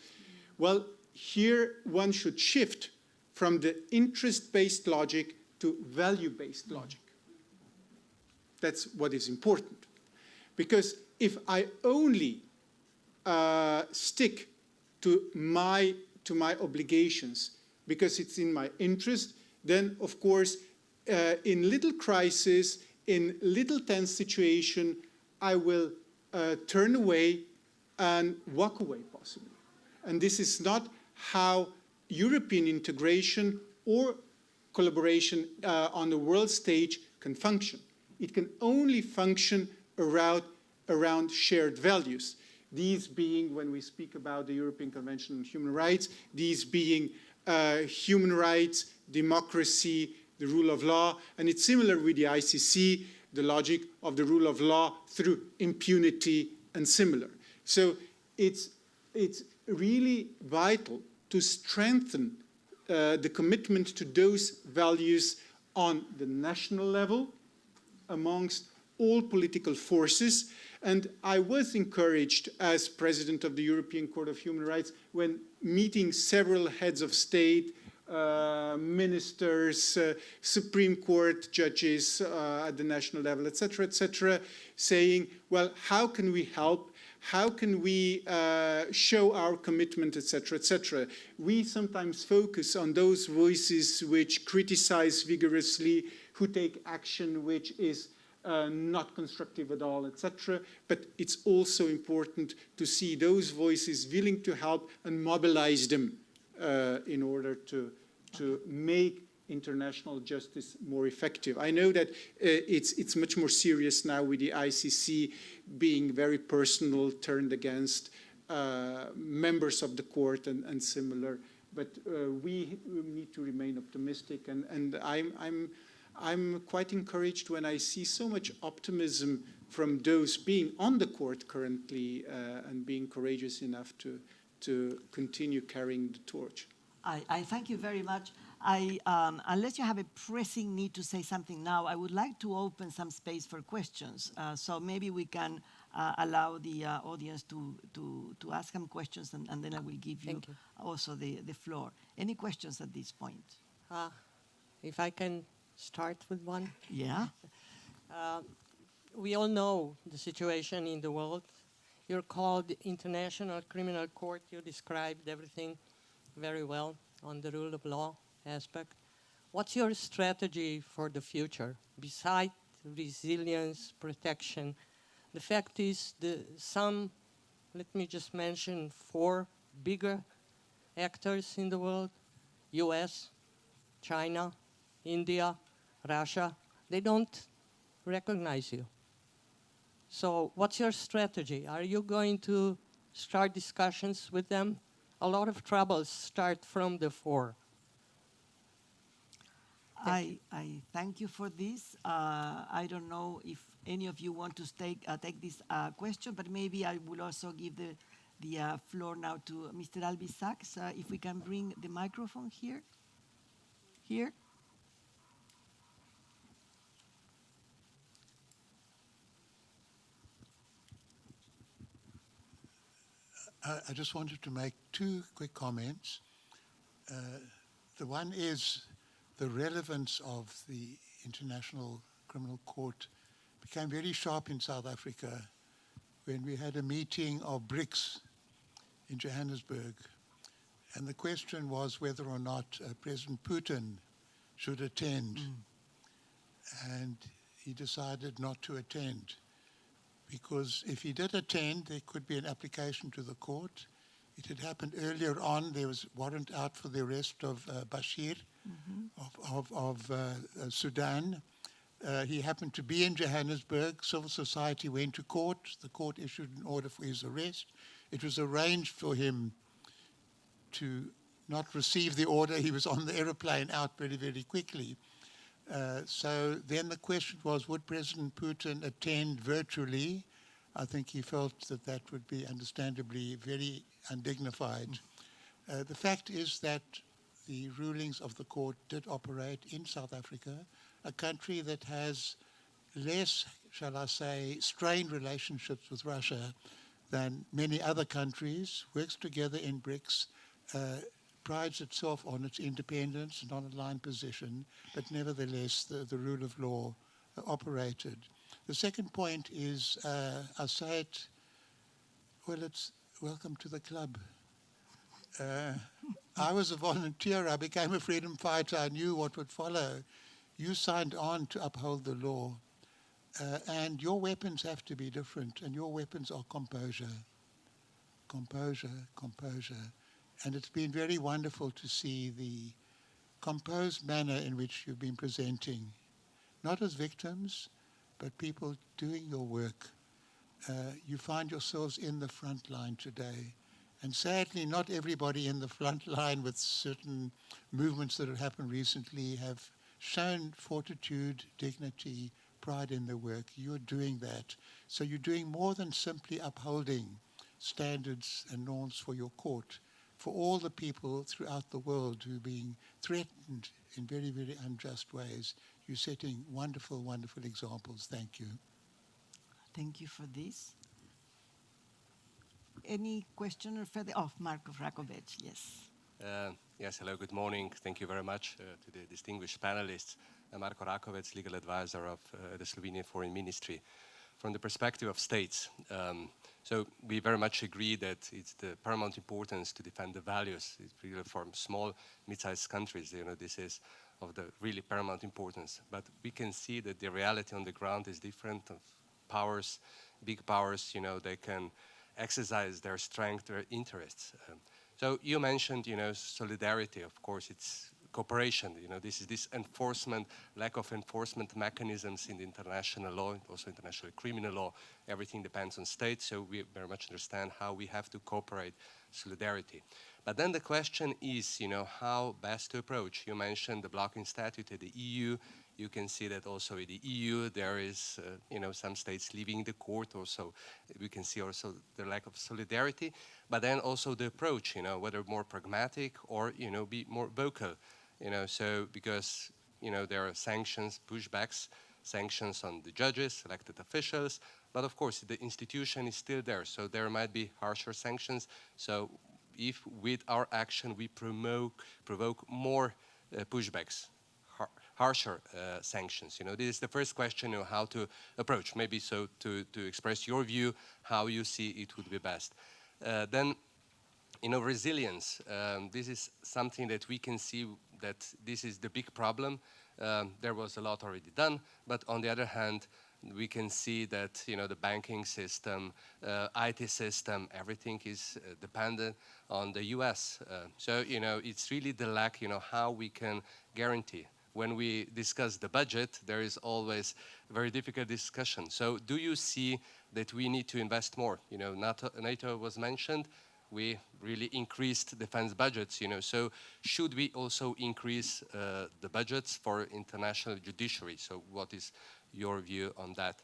Well, here one should shift from the interest-based logic to value-based logic. That's what is important. Because if I only stick to my obligations because it's in my interest, then of course in little crisis, in little tense situation, I will turn away and walk away possibly. And this is not how European integration or collaboration on the world stage can function. It can only function around shared values. These being, when we speak about the European Convention on Human Rights, these being human rights, democracy, the rule of law, and it's similar with the ICC, the logic of the rule of law through impunity and similar. So it's really vital to strengthen the commitment to those values on the national level amongst all political forces. And I was encouraged as president of the European Court of Human Rights when meeting several heads of state, ministers, Supreme Court judges at the national level, etc., saying, well, how can we help? How can we show our commitment, etc.? We sometimes focus on those voices which criticize vigorously, who take action which is not constructive at all, etc. But it's also important to see those voices willing to help and mobilize them in order to make international justice more effective. I know that it's much more serious now with the ICC being very personal, turned against members of the court and similar. But we need to remain optimistic, and I'm quite encouraged when I see so much optimism from those being on the court currently and being courageous enough to continue carrying the torch. I thank you very much. Unless you have a pressing need to say something now, I would like to open some space for questions. So maybe we can allow the audience to ask some questions, and then I will give you also the floor. Any questions at this point? If I can start with one. Yeah. We all know the situation in the world. You're called the International Criminal Court. You described everything very well on the rule of law aspect. What's your strategy for the future? Besides resilience, protection, the fact is let me just mention 4 bigger actors in the world: US, China, India, Russia. They don't recognize you. So what's your strategy? Are you going to start discussions with them? A lot of troubles start from the 4. I thank you for this. I don't know if any of you want to take this question, but maybe I will also give the floor now to Mr. Albisax. If we can bring the microphone here. Here. I just wanted to make 2 quick comments. The one is the relevance of the International Criminal Court became very sharp in South Africa when we had a meeting of BRICS in Johannesburg. And the question was whether or not President Putin should attend. And he decided not to attend, because if he did attend, there could be an application to the court. It had happened earlier on. There was a warrant out for the arrest of Bashir of Sudan. He happened to be in Johannesburg. Civil society went to court. The court issued an order for his arrest. It was arranged for him to not receive the order. He was on the aeroplane out very, very quickly. So then the question was, would President Putin attend virtually? I think he felt that that would be understandably very undignified. The fact is that the rulings of the court did operate in South Africa, a country that has less, shall I say, strained relationships with Russia than many other countries, works together in BRICS, prides itself on its independence and non-aligned position, but nevertheless the rule of law operated. The second point is, I say it, well, it's welcome to the club. I was a volunteer. I became a freedom fighter. I knew what would follow. You signed on to uphold the law. And your weapons have to be different, and your weapons are composure. Composure, composure. And it's been very wonderful to see the composed manner in which you've been presenting, not as victims, but people doing your work. You find yourselves in the front line today. And sadly, not everybody in the front line with certain movements that have happened recently have shown fortitude, dignity, pride in their work. You're doing that. So you're doing more than simply upholding standards and norms for your court. For all the people throughout the world who are being threatened in very, very unjust ways, you're setting wonderful, wonderful examples. Thank you. Thank you for this. Any question or further? Oh, Marko Vrakovic, yes. Yes, hello, good morning. Thank you very much to the distinguished panelists. I'm Marko Rakovac, legal advisor of the Slovenian Foreign Ministry. From the perspective of states, so we very much agree that it's the paramount importance to defend the values. It's really for small, mid-sized countries, this is of the really paramount importance. But we can see that the reality on the ground is different. Of powers, big powers, they can exercise their strength, their interests. So you mentioned, solidarity. Of course, it's cooperation. This is this enforcement, lack of enforcement mechanisms in the international law, also international criminal law. Everything depends on states, so we very much understand how we have to cooperate, solidarity. But then the question is, how best to approach. You mentioned the blocking statute at the EU. You can see that also in the EU there is, some states leaving the court. Also, we can see also the lack of solidarity. But then also the approach, whether more pragmatic or, be more vocal. So because, there are sanctions, pushbacks, sanctions on the judges, elected officials. But of course, the institution is still there. So there might be harsher sanctions. So if with our action we provoke more pushbacks, harsher sanctions. This is the first question, how to approach. Maybe so to express your view, how you see it would be best. Then, resilience. This is something that we can see that this is the big problem. There was a lot already done, but on the other hand, we can see that, the banking system, IT system, everything is dependent on the US. So, it's really the lack, how we can guarantee. When we discuss the budget, there is always a very difficult discussion. So do you see that we need to invest more? NATO was mentioned. We really increased defense budgets, So should we also increase the budgets for international judiciary? So what is your view on that?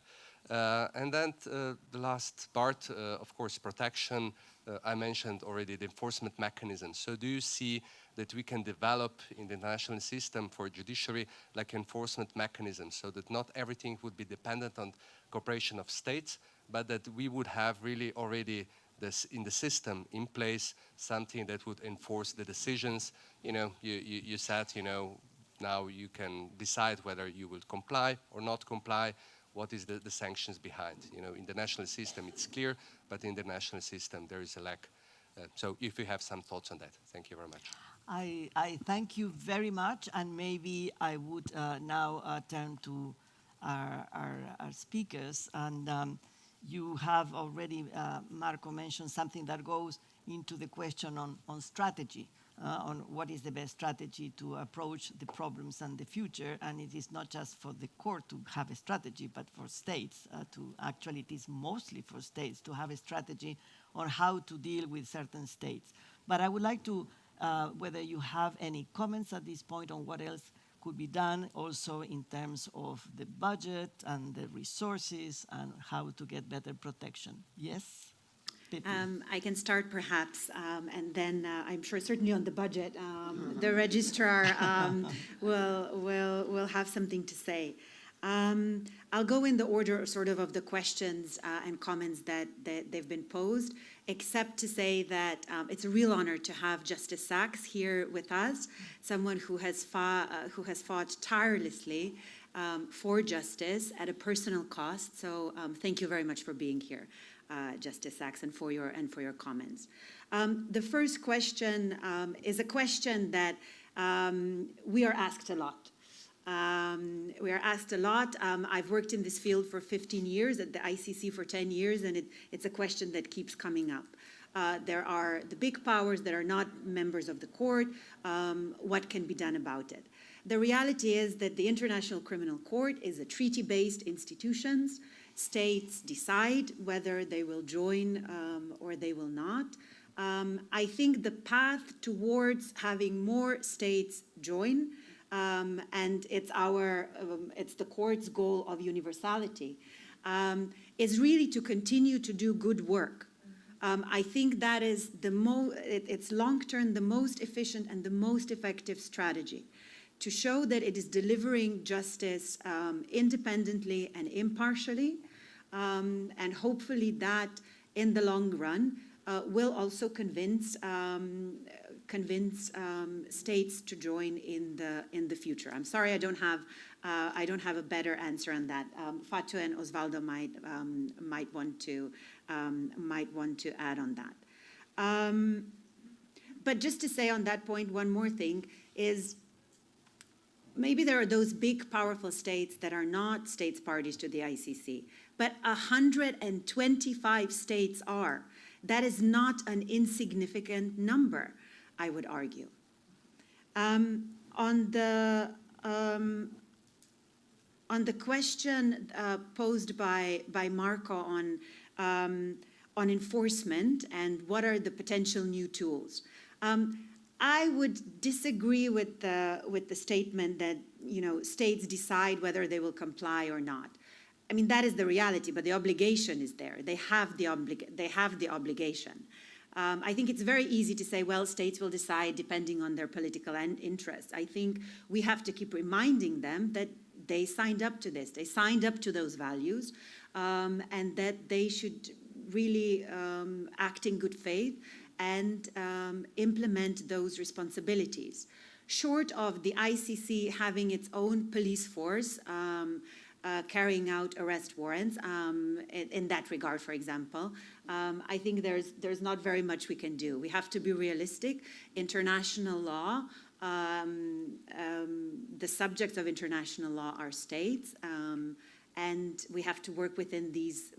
And then the last part, of course, protection. I mentioned already the enforcement mechanism. So do you see that we can develop in the international system for judiciary like enforcement mechanisms so that not everything would be dependent on cooperation of states, but that we would have really already this in the system in place, something that would enforce the decisions. You said, now you can decide whether you will comply or not comply, what is the sanctions behind. You know, in the national system it's clear, but in the national system there is a lack. So if you have some thoughts on that. Thank you very much. I thank you very much, and maybe I would now turn to our speakers. And you have already, Marko mentioned something that goes into the question on strategy, on what is the best strategy to approach the problems and the future. And it is not just for the court to have a strategy, but for states actually it is mostly for states to have a strategy on how to deal with certain states. But I would like to, whether you have any comments at this point on what else could be done, also in terms of the budget and the resources and how to get better protection. Yes? Beti. I can start perhaps, and then I'm sure certainly on the budget, the registrar will have something to say. I'll go in the order sort of the questions and comments that they've been posed, except to say that it's a real honor to have Justice Sachs here with us, someone who has fought tirelessly for justice at a personal cost. So thank you very much for being here, Justice Sachs, and for your comments. The first question is a question that we are asked a lot. We are asked a lot. I've worked in this field for 15 years, at the ICC for 10 years, and it's a question that keeps coming up. There are the big powers that are not members of the court. What can be done about it? The reality is that the International Criminal Court is a treaty-based institution. States decide whether they will join or they will not. I think the path towards having more states join, and it's the court's goal of universality, is really to continue to do good work. I think that is it's long-term the most efficient and the most effective strategy, to show that it is delivering justice independently and impartially, and hopefully that in the long run will also convince states to join in the future. I'm sorry, I don't have a better answer on that. Fatou and Osvaldo might want to add on that. But just to say on that point, one more thing is, maybe there are those big, powerful states that are not states parties to the ICC, but 125 states are. That is not an insignificant number, I would argue. On the question posed by Marko on enforcement and what are the potential new tools, I would disagree with the statement that states decide whether they will comply or not. I mean, that is the reality, but the obligation is there. They have the obligation. I think it's very easy to say, well, states will decide depending on their political interests. I think we have to keep reminding them that they signed up to this. They signed up to those values, and that they should really act in good faith and implement those responsibilities. Short of the ICC having its own police force carrying out arrest warrants, in that regard, for example, I think there's not very much we can do. We have to be realistic. International law, the subjects of international law are states, and we have to work within these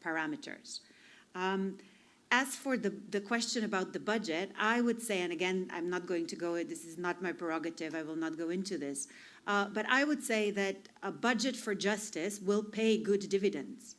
parameters. As for the question about the budget, I would say, and again, I'm not going to go, this is not my prerogative, I will not go into this, but I would say that a budget for justice will pay good dividends.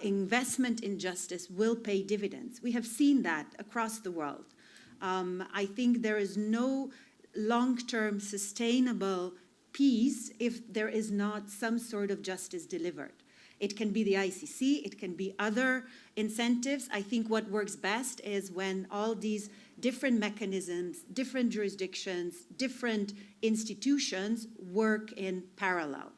Investment in justice will pay dividends. We have seen that across the world. I think there is no long-term sustainable peace if there is not some sort of justice delivered. It can be the ICC, it can be other incentives. I think what works best is when all these different mechanisms, different jurisdictions, different institutions work in parallel.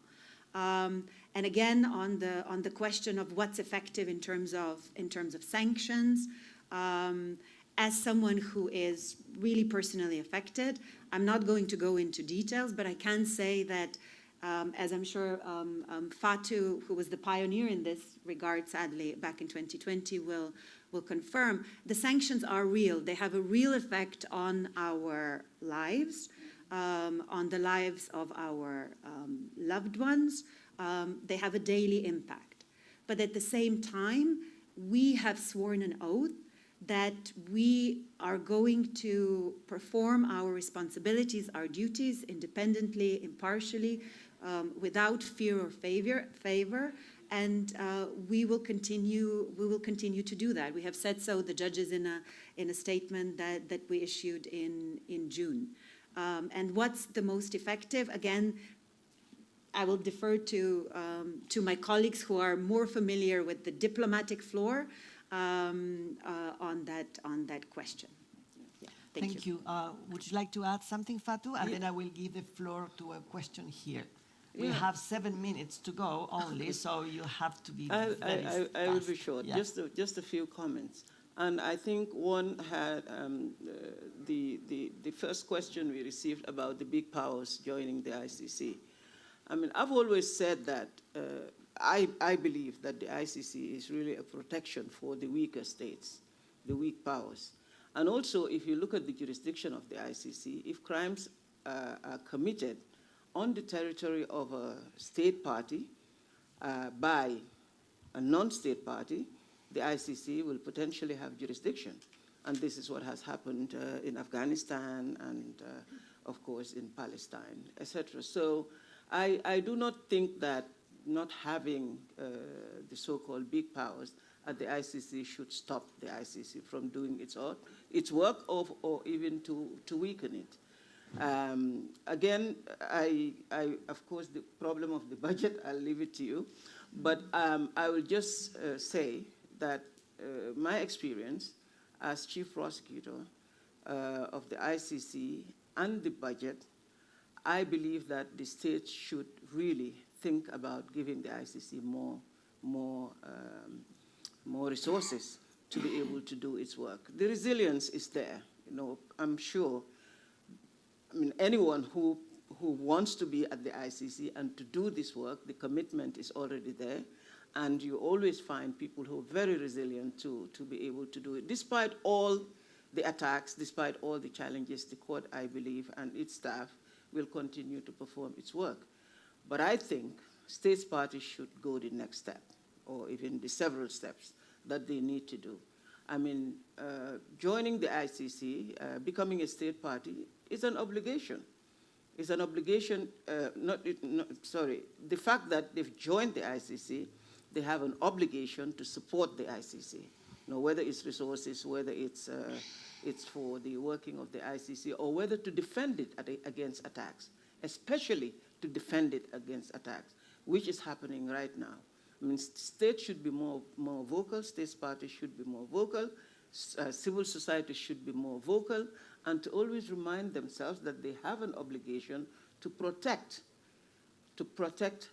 And again, on the question of what's effective in terms of sanctions, as someone who is really personally affected, I'm not going to go into details, but I can say that As I'm sure Fatou, who was the pioneer in this regard, sadly, back in 2020, will confirm, the sanctions are real. They have a real effect on our lives, on the lives of our loved ones. They have a daily impact. But at the same time, we have sworn an oath that we are going to perform our responsibilities, our duties, independently, impartially, without fear or favor, and we will continue to do that. We have said so, the judges, in a statement that we issued in June. And what's the most effective? Again, I will defer to my colleagues who are more familiar with the diplomatic floor on that question. Yeah, thank you. Would you like to add something, Fatou? And then I will give the floor to a question here. We have 7 minutes to go only, so you have to be very fast. I will be short. Yeah. Just a few comments. And I think one had the first question we received about the big powers joining the ICC. I mean, I've always said that I believe that the ICC is really a protection for the weaker states, the weak powers. And also, if you look at the jurisdiction of the ICC, if crimes are committed on the territory of a state party by a non-state party, the ICC will potentially have jurisdiction. And this is what has happened in Afghanistan and, of course, in Palestine, etc. So I do not think that not having the so-called big powers at the ICC should stop the ICC from doing its work or even to weaken it. Again, of course, the problem of the budget, I'll leave it to you. But I will just say that my experience as chief prosecutor of the ICC and the budget, I believe that the states should really think about giving the ICC more resources to be able to do its work. The resilience is there. You know, I'm sure. I mean, anyone who wants to be at the ICC and to do this work, the commitment is already there. And you always find people who are very resilient to be able to do it. Despite all the attacks, despite all the challenges, the court, I believe, and its staff will continue to perform its work. But I think states parties should go the next step, or even the several steps that they need to do. I mean, joining the ICC, becoming a state party, is an obligation. It's an obligation, the fact that they've joined the ICC, they have an obligation to support the ICC. You know, whether it's resources, whether it's for the working of the ICC, or whether to defend it against attacks, especially to defend it against attacks, which is happening right now. I mean, states should be more vocal, states parties should be more vocal, civil society should be more vocal, and to always remind themselves that they have an obligation to protect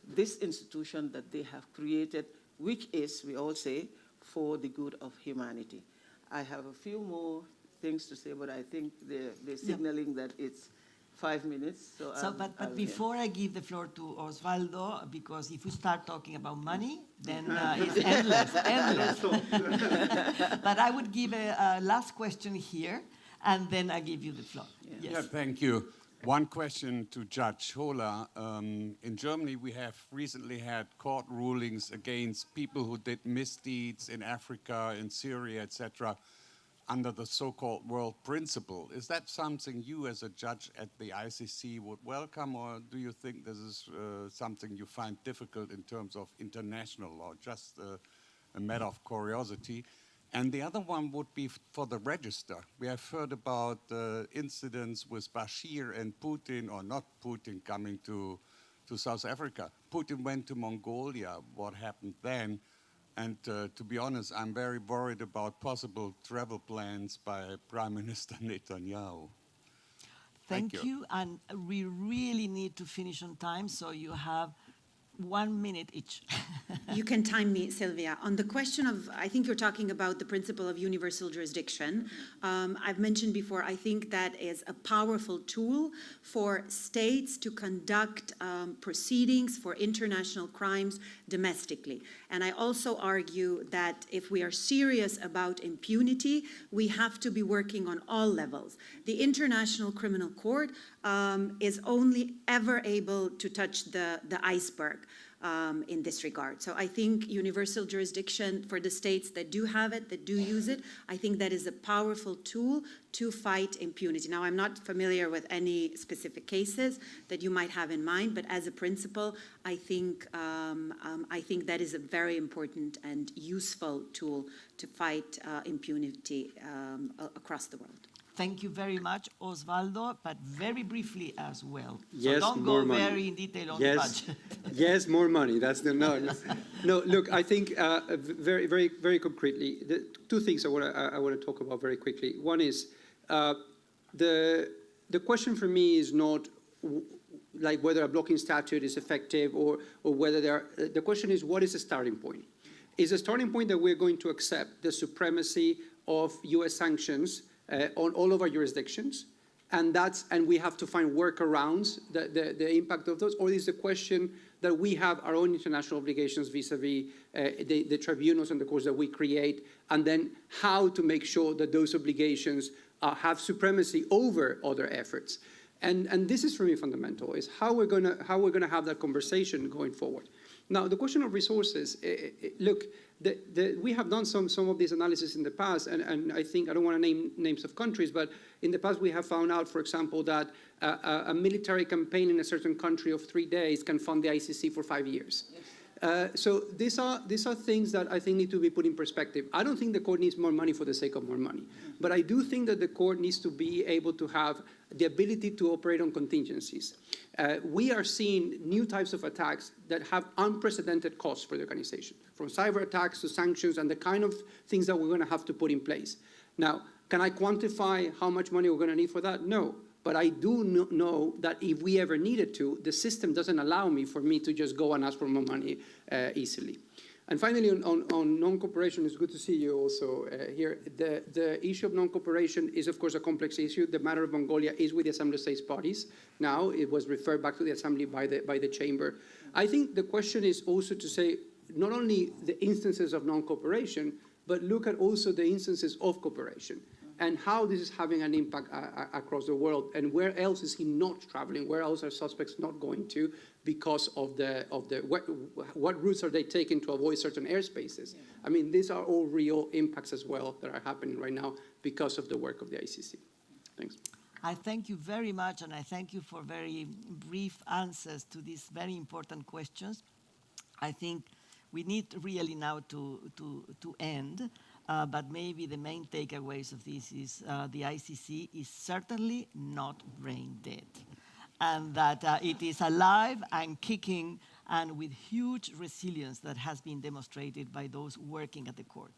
this institution that they have created, which is, we all say, for the good of humanity. I have a few more things to say, but I think they're signaling that it's 5 minutes. But before I give the floor to Osvaldo, because if we start talking about money, then it's endless. But I would give a last question here, and then I give you the floor. Yeah. Yes. Yeah, thank you. One question to Judge Hohler. In Germany, we have recently had court rulings against people who did misdeeds in Africa, in Syria, etc., under the so-called world principle. Is that something you as a judge at the ICC would welcome, or do you think this is something you find difficult in terms of international law, just a matter of curiosity? And the other one would be for the Register. We have heard about incidents with Bashir and Putin, or not Putin, coming to South Africa. Putin went to Mongolia. What happened then? And to be honest, I'm very worried about possible travel plans by Prime Minister Netanyahu. Thank you. And we really need to finish on time, so you have 1 minute each. You can time me, Silvia. On the question of, I think you're talking about the principle of universal jurisdiction. I've mentioned before, I think that is a powerful tool for states to conduct proceedings for international crimes domestically. And I also argue that if we are serious about impunity, we have to be working on all levels. The International Criminal Court is only ever able to touch the iceberg in this regard. So I think universal jurisdiction for the states that do have it, that do use it, I think that is a powerful tool to fight impunity. Now, I'm not familiar with any specific cases that you might have in mind, but as a principle, I think that is a very important and useful tool to fight impunity across the world. Thank you very much, Osvaldo, but very briefly as well. Yes, so don't more go money. very in detail on Yes, the budget. yes, more money. That's the no. No, look, I think very, very, very concretely, the two things I want to talk about very quickly. One is the question for me is not like whether a blocking statute is effective or whether the question is what is the starting point? Is the starting point that we're going to accept the supremacy of U.S. sanctions on all of our jurisdictions, and we have to find workarounds, the impact of those, or is the question that we have our own international obligations vis-a-vis the tribunals and the courts that we create, and then how to make sure that those obligations have supremacy over other efforts. And this is for me fundamental, is how we're gonna have that conversation going forward. Now, the question of resources, look, we have done some of these analysis in the past, and I think, I don't want to name names of countries, but in the past we have found out, for example, that a military campaign in a certain country of 3 days can fund the ICC for 5 years. So these are things that I think need to be put in perspective. I don't think the court needs more money for the sake of more money, but I do think that the court needs to be able to have the ability to operate on contingencies. We are seeing new types of attacks that have unprecedented costs for the organization, from cyber attacks to sanctions and the kind of things that we're going to have to put in place. Now, can I quantify how much money we're going to need for that? No. But I do know that if we ever needed to, the system doesn't allow for me to just go and ask for more money easily. And finally, on non-cooperation, it's good to see you also here. The issue of non-cooperation is, of course, a complex issue. The matter of Mongolia is with the Assembly of States bodies. Now, it was referred back to the Assembly by the Chamber. I think the question is also to say, not only the instances of non-cooperation, but look at also the instances of cooperation and how this is having an impact across the world, and where else is he not traveling, where else are suspects not going to because of what routes are they taking to avoid certain airspaces. Yeah. I mean, these are all real impacts as well that are happening right now because of the work of the ICC. Thanks. I thank you very much, and I thank you for very brief answers to these very important questions. I think we need really now to end. But maybe the main takeaways of this is the ICC is certainly not brain dead, and that it is alive and kicking and with huge resilience that has been demonstrated by those working at the court.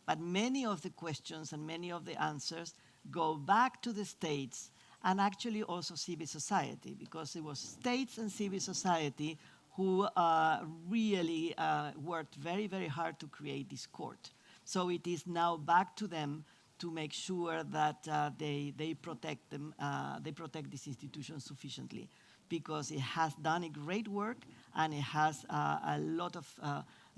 But many of the questions and many of the answers go back to the states and actually also civil society, because it was states and civil society who really worked very, very hard to create this court. So it is now back to them to make sure that they protect them, they protect this institution sufficiently, because it has done a great work and it has a lot of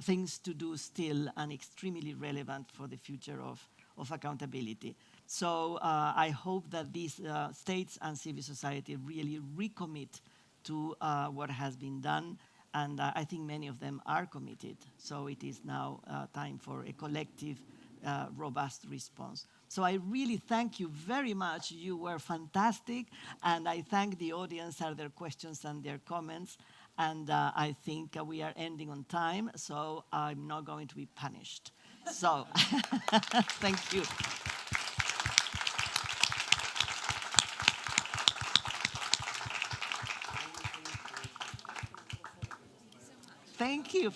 things to do still and extremely relevant for the future of accountability. So I hope that these states and civil society really recommit to what has been done. And I think many of them are committed. So it is now time for a collective, robust response. So I really thank you very much. You were fantastic. And I thank the audience for their questions and their comments. And I think we are ending on time, so I'm not going to be punished. So thank you. Thank you.